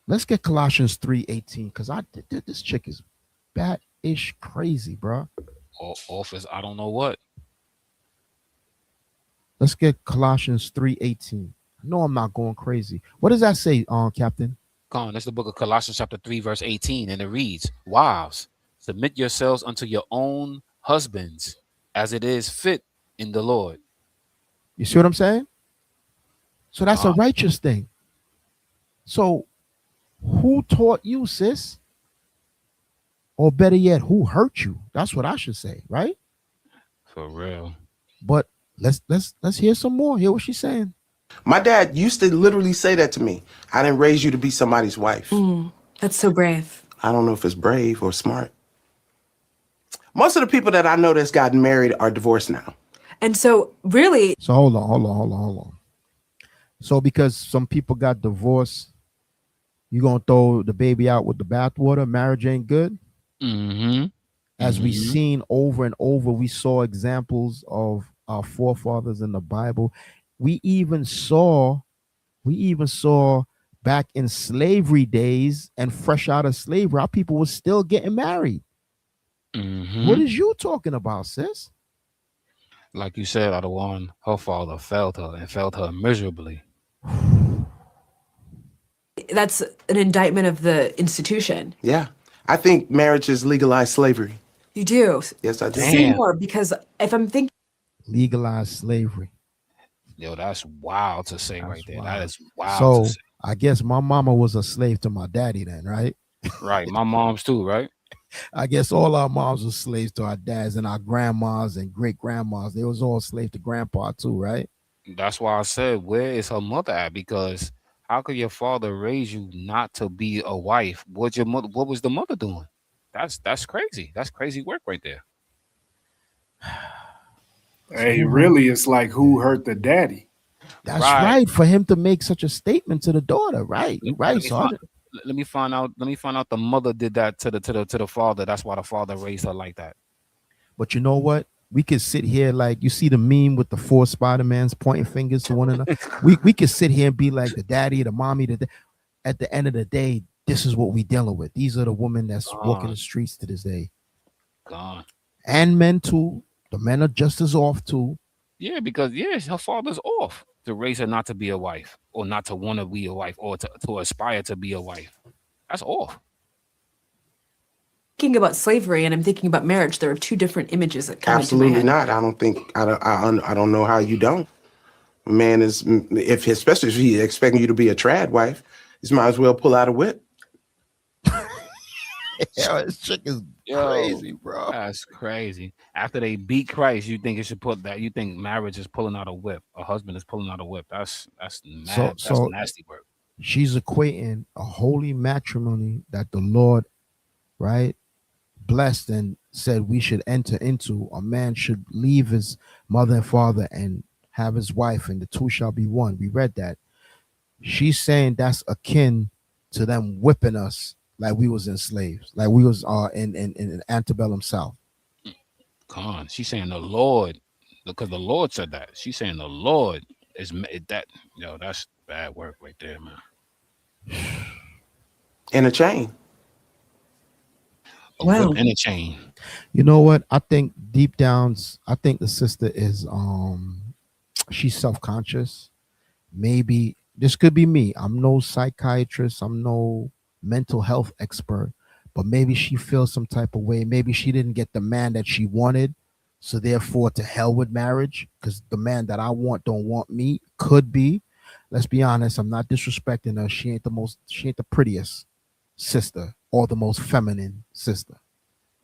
Let's get Colossians 3:18, because this chick is bat-ish crazy, bro. Office, I don't know what. Let's get Colossians 3:18. I know I'm not going crazy. What does that say, Captain? Gone. That's the book of Colossians chapter 3, verse 18, and it reads, wives, submit yourselves unto your own husbands, as it is fit in the Lord. You see what I'm saying? So that's a righteous thing. So who taught you, sis? Or better yet, who hurt you? That's what I should say, right? For real. But let's hear some more. Hear what she's saying. My dad used to literally say that to me. I didn't raise you to be somebody's wife. That's so brave. I don't know if it's brave or smart. Most of the people that I know that's gotten married are divorced now. And so really. So hold on. So because some people got divorced, you gonna throw the baby out with the bathwater? Marriage ain't good? Mm-hmm. As we've seen over and over, we saw examples of our forefathers in the Bible. We even saw back in slavery days and fresh out of slavery, our people were still getting married. What is you talking about, sis? Like you said, Adawan, her father failed her and failed her miserably. That's an indictment of the institution. Yeah. I think marriage is legalized slavery. You do? Yes, I do. Say more, because if I'm thinking. Legalized slavery. Yo, that's wild to say right there. That is wild So to say. I guess my mama was a slave to my daddy then, right? Right. My mom's too, right? I guess all our moms were slaves to our dads, and our grandmas and great grandmas. They was all slave to grandpa too, right? That's why I said, where is her mother at? Because how could your father raise you not to be a wife? What was the mother doing? That's crazy. That's crazy work right there. Hey, really, it's like who hurt the daddy? That's right. For him to make such a statement to the daughter, right? You're right, Sergeant. Let me find out the mother did that to the father. That's why the father raised her like that. But you know what? We could sit here like you see the meme with the 4 Spider-Mans pointing fingers to one another. we could sit here and be like the daddy, the mommy. At the end of the day, this is what we dealing with. These are the women that's walking the streets to this day. Gone. And men too. The men are just as off too. Yeah, because her father's off to raise her not to be a wife, or not to want to be a wife, or to aspire to be a wife. That's off. Thinking about slavery and I'm thinking about marriage, there are two different images that come Absolutely into my head. not. I don't know how you don't. A man is, especially if he's expecting you to be a trad wife, he might as well pull out a whip. Yo, this chick is crazy, bro. That's crazy. After they beat Christ, you think it should put that? You think marriage is pulling out a whip? A husband is pulling out a whip? That's mad. That's nasty work. She's equating a holy matrimony that the Lord, right, blessed and said we should enter into. A man should leave his mother and father and have his wife, and the two shall be one. We read that. She's saying that's akin to them whipping us like we was enslaved, like we was in antebellum South. Come on, she's saying the Lord, because the Lord said that. She's saying the Lord is that. Yo, that's bad work right there, man. In a chain. Wow. In a chain. You know what? I think deep down, I think the sister is she's self-conscious. Maybe this could be me. I'm no psychiatrist. I'm no mental health expert, but maybe she feels some type of way. Maybe she didn't get the man that she wanted, so therefore to hell with marriage, because the man that I want don't want me. Could be. Let's be honest, I'm not disrespecting her. She ain't the prettiest sister or the most feminine sister,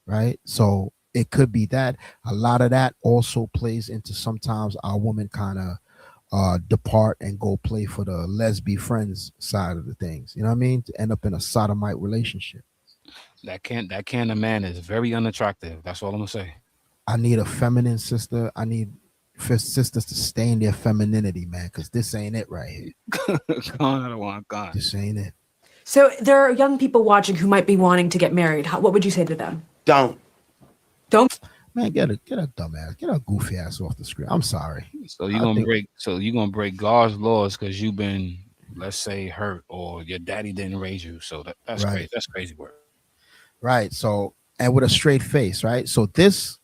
right? So it could be that. A lot of that also plays into sometimes our women kind of depart and go play for the lesbian friends side of the things. You know what I mean? To end up in a sodomite relationship. That kind of man is very unattractive. That's all I'm gonna say. I need a feminine sister. I need sisters to stay in their femininity, man, because this ain't it right here. God. This ain't it. So there are young people watching who might be wanting to get married. What would you say to them? Don't. Man, get a dumbass, get a goofy ass off the screen. I'm sorry. So you're gonna break God's laws because you've been, let's say, hurt, or your daddy didn't raise you. So that's Right. crazy. That's crazy work. Right. So, and with a straight face, right? So this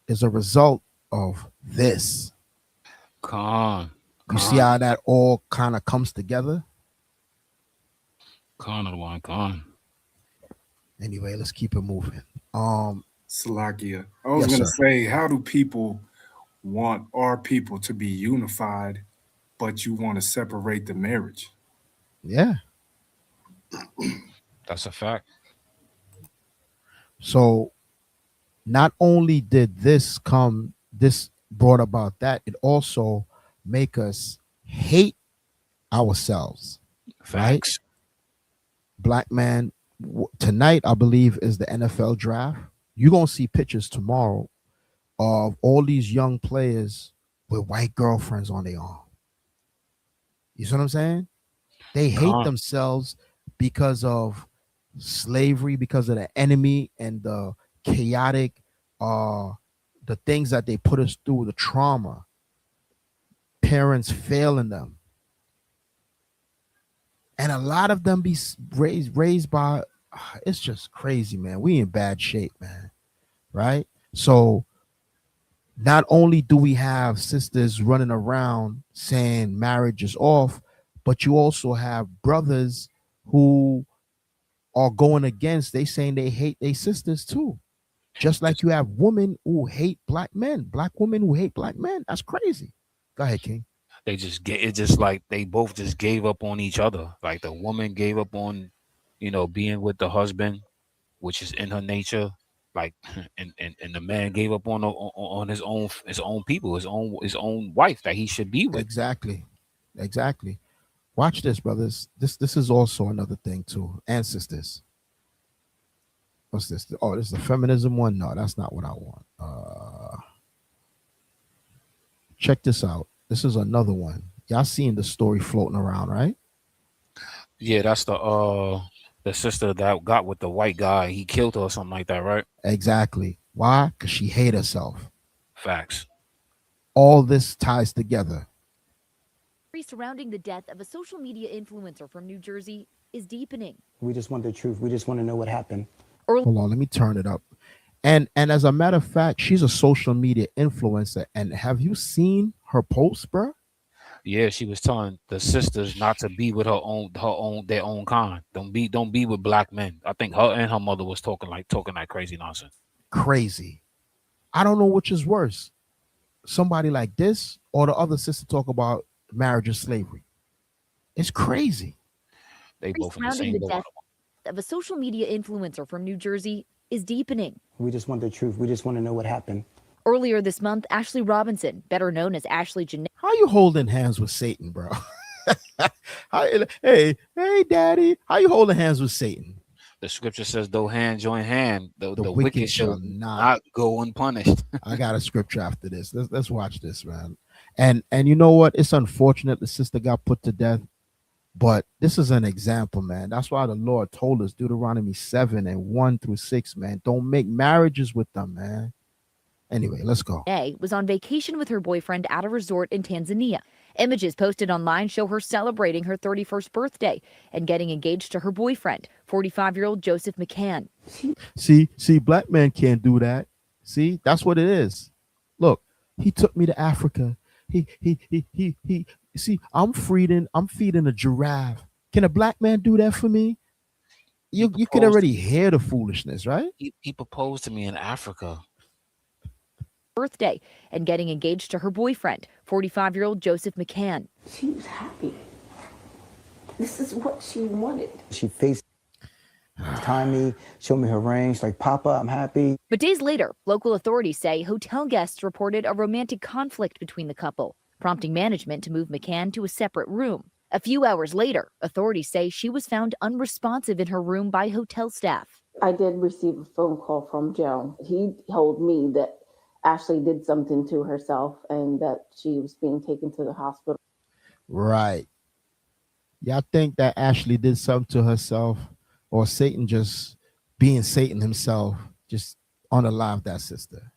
is a result of this. You see how that all kind of comes together? Con. Anyway, let's keep it moving. Salakia. I was Yes, going to sir. say, how do people want our people to be unified, but you want to separate the marriage? Yeah. That's a fact. So not only did this brought about that, it also make us hate ourselves. Facts. Right? Black man, tonight I believe is the NFL draft. You're gonna see pictures tomorrow of all these young players with white girlfriends on their arm. You see what I'm saying? They hate themselves because of slavery, because of the enemy and the chaotic, the things that they put us through, the trauma, parents failing them, and a lot of them be raised by. It's just crazy, man. We in bad shape, man. Right? So not only do we have sisters running around saying marriage is off, but you also have brothers who are going against. They saying they hate their sisters too. Just like you have women who hate black men, black women who hate black men. That's crazy. Go ahead, King. They just get it, just like they both just gave up on each other. Like the woman gave up on, being with the husband, which is in her nature. Like, and the man gave up on his own people, his own wife that he should be with. Exactly. Watch this, brothers. This is also another thing too, and sisters. What's this? Oh, this is the feminism one. No, that's not what I want. Check this out. This is another one. Y'all seen the story floating around, right? Yeah, that's the sister that got with the white guy. He killed her or something like that, right? Exactly. Why? Because she hate herself. Facts. All this ties together. Surrounding the death of a social media influencer from New Jersey is deepening. We just want the truth. We just want to know what happened. Hold on, let me turn it up. And as a matter of fact, she's a social media influencer. And have you seen her posts, bro? Yeah, she was telling the sisters not to be with their own kind. Don't be with black men. I think her and her mother was talking like crazy nonsense. Crazy. I don't know which is worse. Somebody like this or the other sister talk about marriage and slavery. It's crazy. They both in the Surrounding same the boat. death of a social media influencer from New Jersey is deepening. We just want the truth. We just want to know what happened. Earlier this month, Ashley Robinson, better known as Ashley Jeanette. How you holding hands with Satan, bro? Hey, daddy. How you holding hands with Satan? The scripture says, though hand join hand, the wicked wicked shall shall not go unpunished. I got a scripture after this. Let's watch this, man. And you know what? It's unfortunate the sister got put to death, but this is an example, man. That's why the Lord told us, Deuteronomy 7:1-6, man. Don't make marriages with them, man. Anyway, let's go. Was on vacation with her boyfriend at a resort in Tanzania. Images posted online show her celebrating her 31st birthday and getting engaged to her boyfriend, 45-year-old Joseph McCann. See, black men can't do that. See, that's what it is. Look, he took me to Africa. He see, I'm feeding a giraffe. Can a black man do that for me? you can already hear the foolishness, right? He proposed to me in Africa. Birthday and getting engaged to her boyfriend, 45-year-old Joseph McCann. She was happy. This is what she wanted. She FaceTimed me, showed me her ring. She's like, Papa, I'm happy. But days later, local authorities say hotel guests reported a romantic conflict between the couple, prompting management to move McCann to a separate room. A few hours later, authorities say she was found unresponsive in her room by hotel staff. I did receive a phone call from Joe. He told me that Ashley did something to herself and that she was being taken to the hospital. Right. Y'all think that Ashley did something to herself, or Satan just being Satan himself just unalive that sister?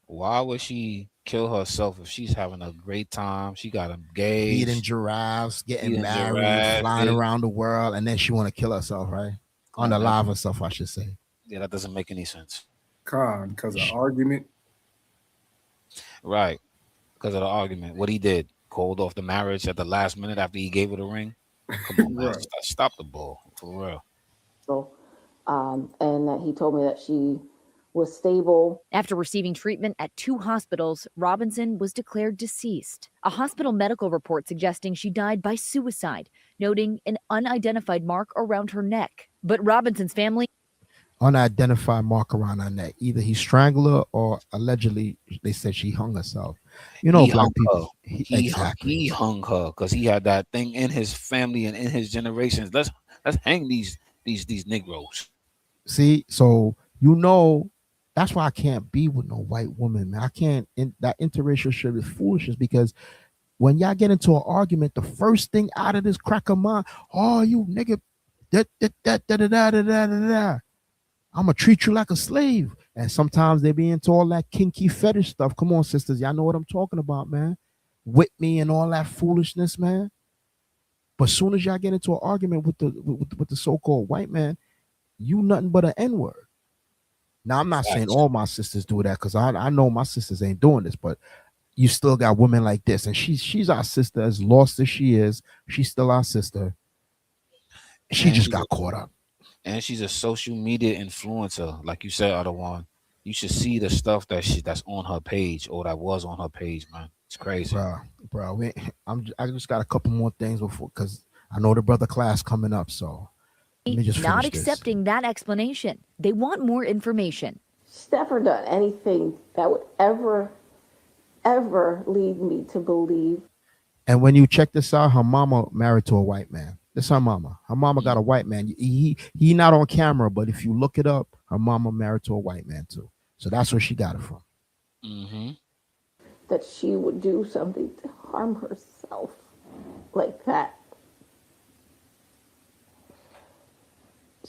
Why would she kill herself if she's having a great time? She got engaged, Eating giraffes, getting married, flying around the world, and then she want to kill herself, right? Unalive herself, I should say. Yeah, that doesn't make any sense. Because of argument. Right. Because of the argument. What he did, called off the marriage at the last minute after he gave her the ring. Come on, man. Right. Stop the ball, for real. So, and that he told me that she was stable. After receiving treatment at 2 hospitals, Robinson was declared deceased. A hospital medical report suggesting she died by suicide, noting an unidentified mark around her neck. But Robinson's family... Unidentified mark around her neck. Either he strangled her or allegedly they said she hung herself. You know, black people. He hung her because he had that thing in his family and in his generations. Let's hang these Negroes. See, so you know, that's why I can't be with no white woman, man. I can't. That interracial shit is foolishness, because when y'all get into an argument, the first thing out of this crack of mine, oh, you nigga, da. I'm gonna treat you like a slave. And sometimes they be into all that kinky fetish stuff. Come on, sisters, y'all know what I'm talking about, man. Whip me and all that foolishness, man. But as soon as y'all get into an argument with the so-called white man, you nothing but an N-word. Now, I'm not saying all my sisters do that, because I know my sisters ain't doing this, but you still got women like this, and she's our sister. As lost as she is, she's still our sister. She just got caught up. And she's a social media influencer, like you said, Adawan. You should see the stuff that's on her page, or that was on her page, man. It's crazy, bro. I just got a couple more things before, because I know the brother class coming up. So let me just not finish accepting that explanation. They want more information. She's never done anything that would ever lead me to believe. And when you check this out, her mama married to a white man. That's her mama. Her mama got a white man. He not on camera, but if you look it up, her mama married to a white man too. So that's where she got it from. Mm-hmm. That she would do something to harm herself like that.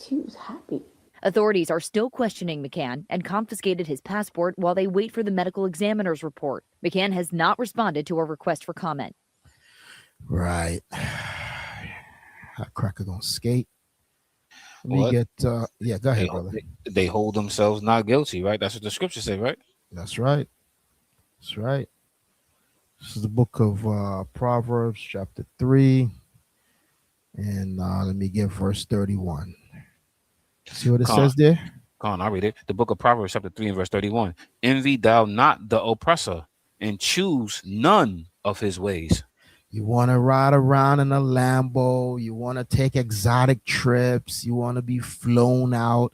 She was happy. Authorities are still questioning McCann and confiscated his passport while they wait for the medical examiner's report. McCann has not responded to a request for comment. Right. That cracker gonna skate. Let me get go ahead, brother. They hold themselves not guilty, right? That's what the scriptures say, right? That's right. That's right. This is the book of Proverbs, chapter 3. And let me get verse 31. See what it says there? Come on, I'll read it. The book of Proverbs, chapter 3 and verse 31. Envy thou not the oppressor, and choose none of his ways. You want to ride around in a Lambo. You want to take exotic trips. You want to be flown out.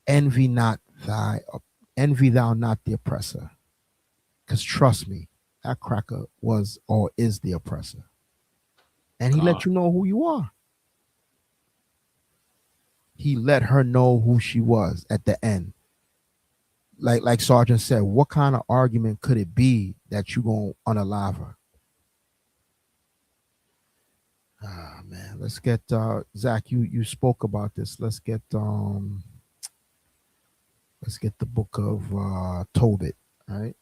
Envy thou not the oppressor. Because trust me, that cracker was or is the oppressor. And he let you know who you are. He let her know who she was at the end. Like Sergeant said, what kind of argument could it be that you gonna unalive her? Ah man, let's get Zach. You spoke about this. Let's get the book of Tobit. All right.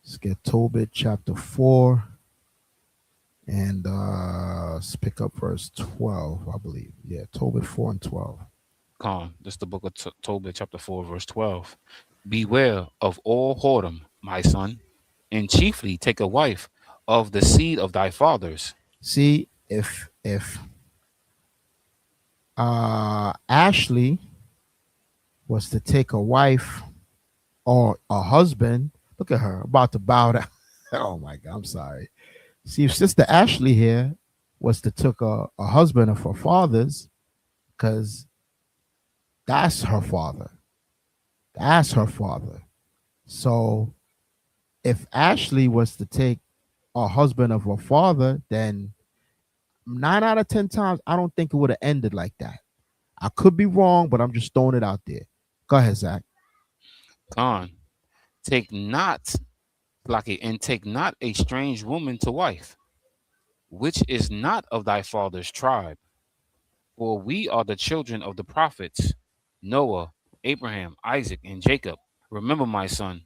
Let's get Tobit chapter 4. And let's pick up verse 12, I believe. Yeah, Tobit 4 and 12. Come on, this is the book of Tobit, chapter 4, verse 12. Beware of all whoredom, my son, and chiefly take a wife of the seed of thy fathers. See, if Ashley was to take a wife or a husband. Look at her about to bow down. Oh my God, I'm sorry. See, Sister Ashley here was to took a husband of her father's, because that's her father. That's her father. So if Ashley was to take a husband of her father, then 9 out of 10 times, I don't think it would have ended like that. I could be wrong, but I'm just throwing it out there. Go ahead, Zach. Con, take not a strange woman to wife, which is not of thy father's tribe. For we are the children of the prophets, Noah, Abraham, Isaac, and Jacob. Remember, my son,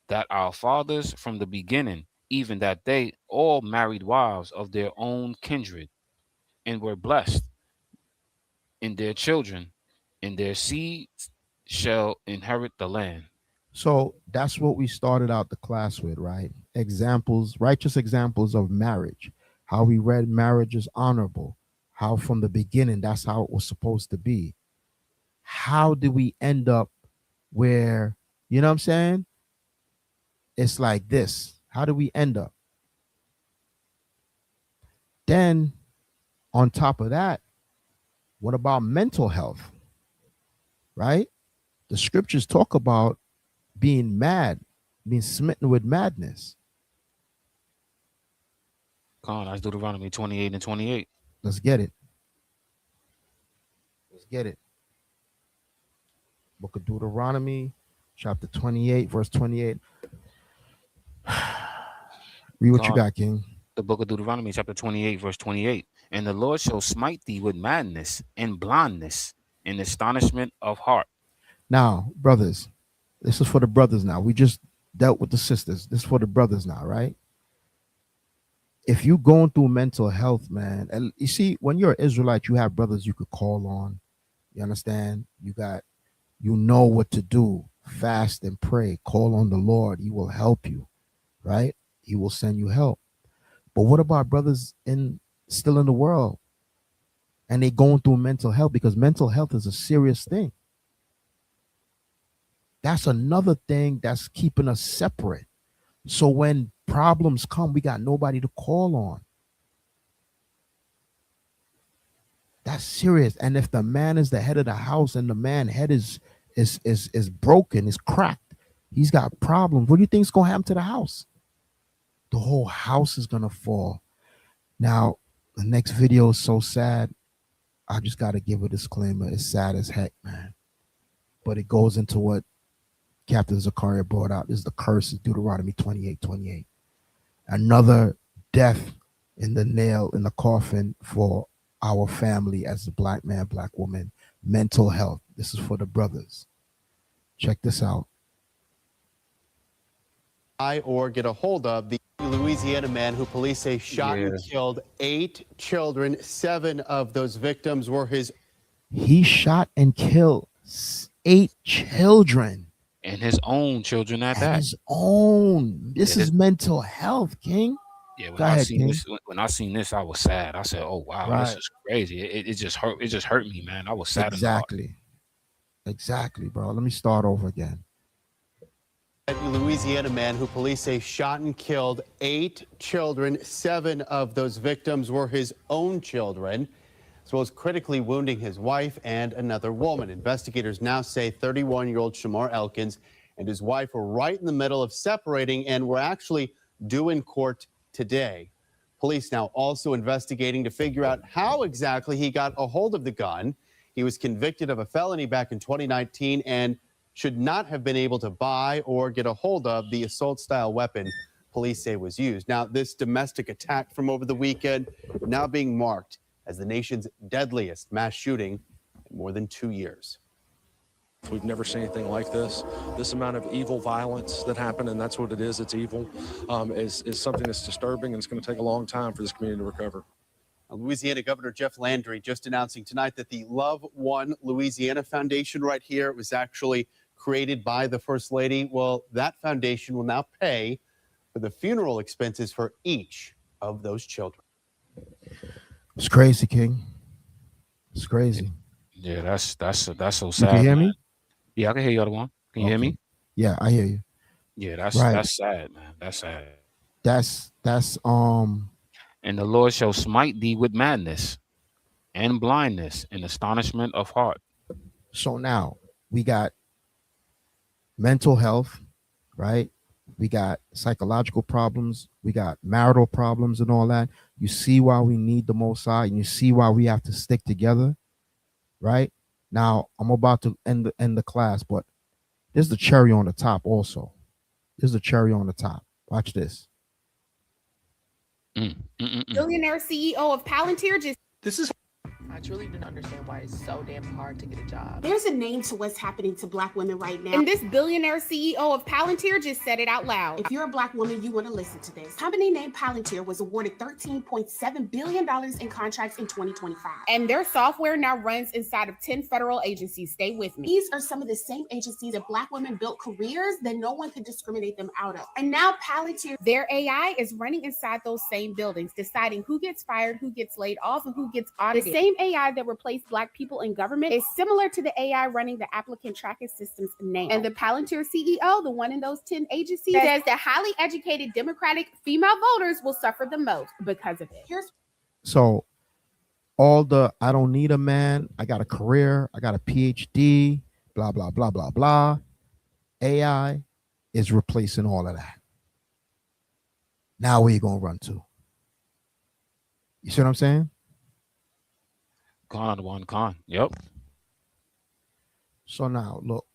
that our fathers from the beginning, even that they all married wives of their own kindred, and were blessed in their children, and their seeds shall inherit the land. So that's what we started out the class with, right? Examples, righteous examples of marriage. How we read marriage is honorable. How from the beginning, that's how it was supposed to be. How did we end up where, you know what I'm saying? It's like this. How do we end up? Then on top of that, what about mental health? Right? The scriptures talk about being mad, being smitten with madness. Come on, that's Deuteronomy 28 and 28. Let's get it. Let's get it. Book of Deuteronomy, chapter 28, verse 28. Read what you got, King. The book of Deuteronomy, chapter 28, verse 28. And the Lord shall smite thee with madness and blindness and astonishment of heart. Now, brothers, this is for the brothers now. We just dealt with the sisters. This is for the brothers now, right? If you going through mental health, man, and you see, when you're an Israelite, you have brothers you could call on. You understand? You know what to do. Fast and pray. Call on the Lord. He will help you, right? He will send you help. But what about brothers still in the world and they going through mental health? Because mental health is a serious thing. That's another thing that's keeping us separate. So when problems come, we got nobody to call on. That's serious. And if the man is the head of the house and the man head is broken, is cracked, he's got problems, what do you think is going to happen to the house? The whole house is going to fall. Now, the next video is so sad. I just got to give a disclaimer. It's sad as heck, man. But it goes into what Captain Zakaria brought out. This is the curse of Deuteronomy 28:28. Another death in the nail in the coffin for our family as a black man, black woman. Mental health. This is for the brothers. Check this out. Or get a hold of the Louisiana man who police say shot and killed 8 children. 7 of those victims were his. He shot and killed 8 children. And his own children at that. His own. This is mental health, King. Yeah, when I seen this, I was sad. I said, "Oh wow, This is crazy." It just hurt. It just hurt me, man. I was sad. Exactly, bro. Let me start over again. Louisiana man who police say shot and killed 8 children. 7 of those victims were his own children, as well as critically wounding his wife and another woman. Investigators now say 31-year-old Shamar Elkins and his wife were right in the middle of separating and were actually due in court today. Police now also investigating to figure out how exactly he got a hold of the gun. He was convicted of a felony back in 2019 and should not have been able to buy or get a hold of the assault-style weapon police say was used. Now, this domestic attack from over the weekend now being marked as the nation's deadliest mass shooting in more than 2 years. We've never seen anything like this. This amount of evil violence that happened, and that's what it is, it's evil, is something that's disturbing, and it's going to take a long time for this community to recover. Louisiana Governor Jeff Landry just announcing tonight that the Love One Louisiana Foundation right here was actually created by the First Lady. Well, that foundation will now pay for the funeral expenses for each of those children. It's crazy, King. It's crazy. Yeah, that's so You sad, can hear man. me? Yeah, I can hear you, other one. Can you hear Okay. me? Yeah, I hear you. Yeah, Right. that's sad, man. That's sad. That's And the Lord shall smite thee with madness and blindness and astonishment of heart. so now we got mental health, right? We got psychological problems, we got marital problems and all that. You see why we need the Most High, and you see why we have to stick together, right? Now I'm about to end the class, but there's the cherry on the top also. There's the cherry on the top. Watch this. Billionaire CEO of Palantir just. This is. I truly didn't understand why it's so damn hard to get a job. There's a name to what's happening to Black women right now. And this billionaire CEO of Palantir just said it out loud. If you're a Black woman, you want to listen to this. Company named Palantir was awarded $13.7 billion in contracts in 2025. And their software now runs inside of 10 federal agencies. Stay with me. These are some of the same agencies that Black women built careers that no one could discriminate them out of. And now Palantir, their AI is running inside those same buildings, deciding who gets fired, who gets laid off, and who gets audited. The same AI that replaced Black people in government is similar to the AI running the applicant tracking systems now. And the Palantir CEO, the one in those 10 agencies, says that highly educated Democratic female voters will suffer the most because of it. So all the I don't need a man, I got a career, I got a PhD, blah blah blah blah blah. AI is replacing all of that. Now where you gonna run to? You see what I'm saying? Con. Yep. So now look,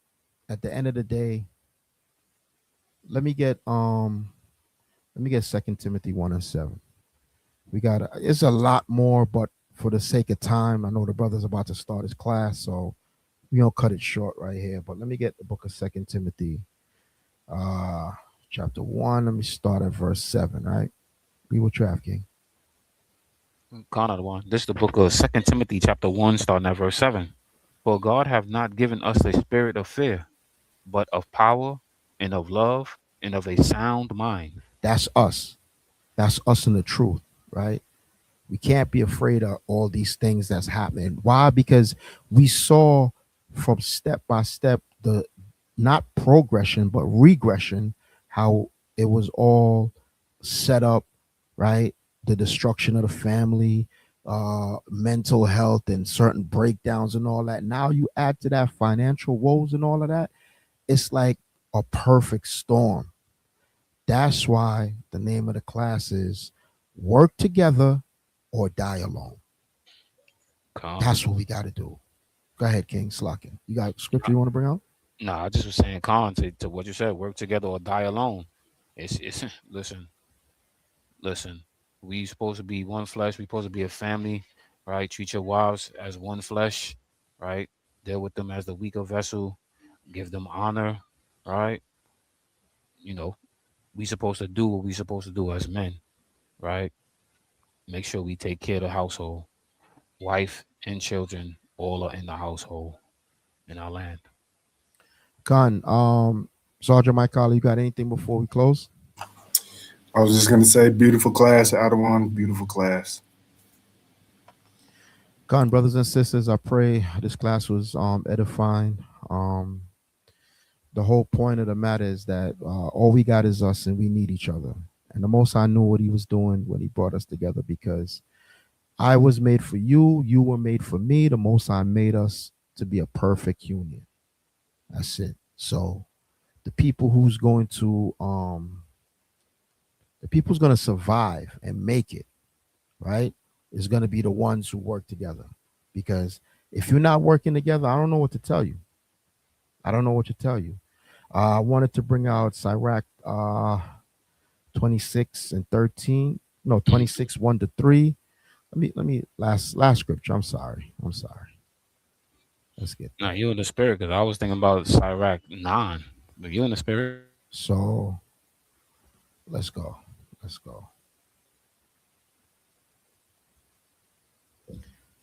at the end of the day, let me get 2 Timothy 1:7. We got it's a lot more, but for the sake of time, I know the brother's about to start his class, so we don't cut it short right here. But let me get the book of 2 Timothy, chapter 1. Let me start at verse 7. Right, we were trafficking. Con. This is the book of 2 Timothy chapter 1, starting at verse 7. For God have not given us the spirit of fear, but of power and of love and of a sound mind. That's us. That's us in the truth, right? We can't be afraid of all these things that's happening. Why? Because we saw from step by step the not progression but regression, how it was all set up, right? The destruction of the family, mental health and certain breakdowns and all that. Now you add to that financial woes and all of that, it's like a perfect storm. That's why the name of the class is Work Together or Die Alone. That's what we got to do. Go ahead, King Slockin. You got scripture you want to bring out? No, I just was saying, Con, to what you said, work together or die alone. It's listen. We supposed to be one flesh. We supposed to be a family, right? Treat your wives as one flesh, right? Deal with them as the weaker vessel. Give them honor, right? You know, we supposed to do what we supposed to do as men, right? Make sure we take care of the household. Wife and children all are in the household in our land. Con, Sergeant Michael, you got anything before we close? I was just gonna say, beautiful class, Adawan, beautiful class. Con, brothers and sisters, I pray this class was edifying. The whole point of the matter is that all we got is us, and we need each other. And the Most High knew what He was doing when He brought us together, because I was made for you, you were made for me. The Most High made us to be a perfect union. That's it. So the people who's going to survive and make it, right, is going to be the ones who work together. Because if you're not working together, I don't know what to tell you. I wanted to bring out Sirach 26 and 13. No, 26, 1-3. Let me last scripture. I'm sorry. Let's get. Nah, you in the spirit, because I was thinking about Sirach 9. But you in the spirit. So let's go.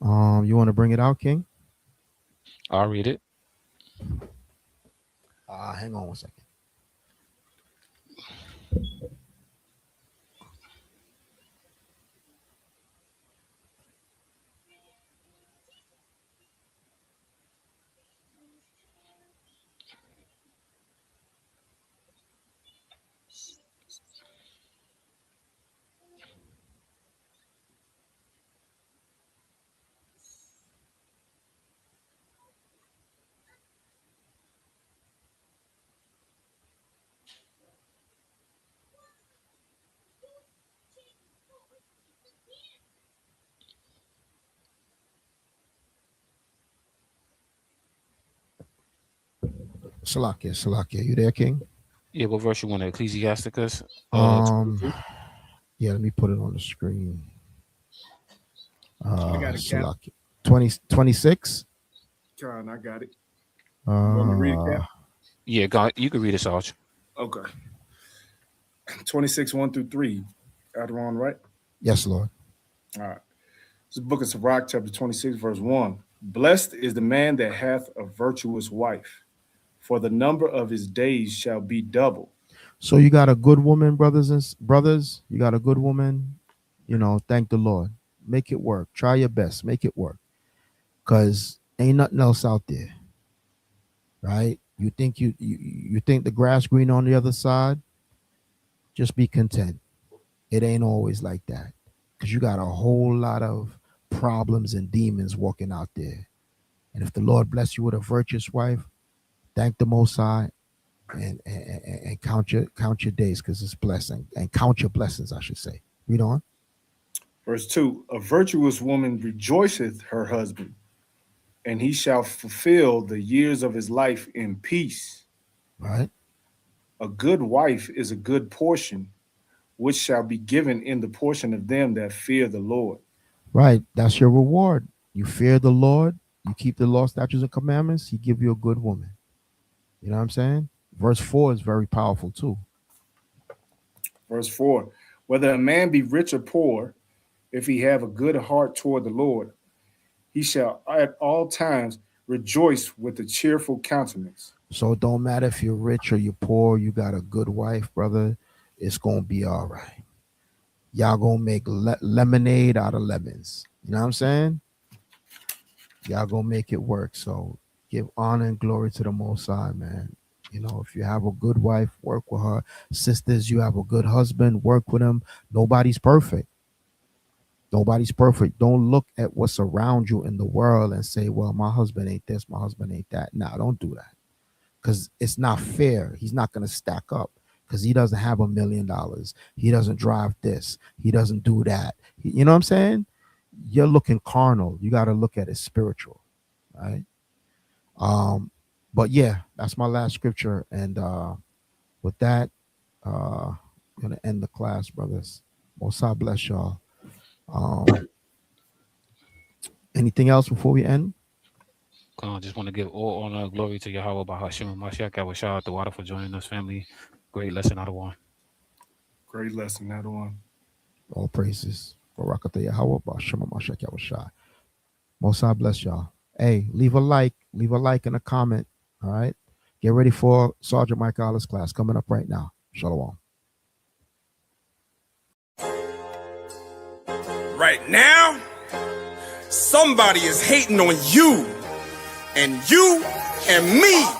You want to bring it out, King? I'll read it. Hang on one second. Salakia. You there, King? Yeah, what verse you want? Ecclesiasticus? Yeah, let me put it on the screen. I got it, Cap. Salakia. 26? John, I got it. You want me to read it, Cap? Yeah, God, you can read it, Sarge. Okay. 26, 1 through 3. Got it wrong, right? Yes, Lord. All right. This is the book of Sirach, chapter 26, verse 1. Blessed is the man that hath a virtuous wife, for the number of his days shall be double. So you got a good woman, brothers. You got a good woman. Thank the Lord. Make it work. Try your best. Make it work. Because ain't nothing else out there. Right? You think you think the grass green on the other side? Just be content. It ain't always like that. Because you got a whole lot of problems and demons walking out there. And if the Lord bless you with a virtuous wife, thank the Most High and count your days, because it's blessing. And count your blessings, I should say. Read on. Verse 2. A virtuous woman rejoiceth her husband, and he shall fulfill the years of his life in peace. Right. A good wife is a good portion, which shall be given in the portion of them that fear the Lord. Right. That's your reward. You fear the Lord. You keep the law, statutes, and commandments. He give you a good woman. You know what I'm saying? Verse 4 is very powerful too. Verse 4. Whether a man be rich or poor, if he have a good heart toward the Lord, he shall at all times rejoice with a cheerful countenance. So it don't matter if you're rich or you're poor, you got a good wife, brother. It's going to be all right. Y'all going to make lemonade out of lemons. You know what I'm saying? Y'all going to make it work. So give honor and glory to the Most High, man. If you have a good wife, work with her. Sisters, you have a good husband, work with him. Nobody's perfect. Nobody's perfect. Don't look at what's around you in the world and say, well, my husband ain't this, my husband ain't that. Nah, don't do that. Because it's not fair. He's not going to stack up because he doesn't have $1 million. He doesn't drive this. He doesn't do that. You know what I'm saying? You're looking carnal. You got to look at it spiritual, right? But yeah, that's my last scripture. And with that, I'm going to end the class, brothers. Most High bless y'all. Anything else before we end? I just want to give all honor and glory to Yahweh Bahashim Mashiach Yahweh the water for joining us, family. Great lesson out of one. Great lesson out of one. All praises. Barakatah Yahweh Bahashim Mashiach Yahweh. Most High bless y'all. Hey, leave a like and a comment. All right. Get ready for Sergeant Mike Allah's class coming up right now. Shalom. Right now, somebody is hating on you and me.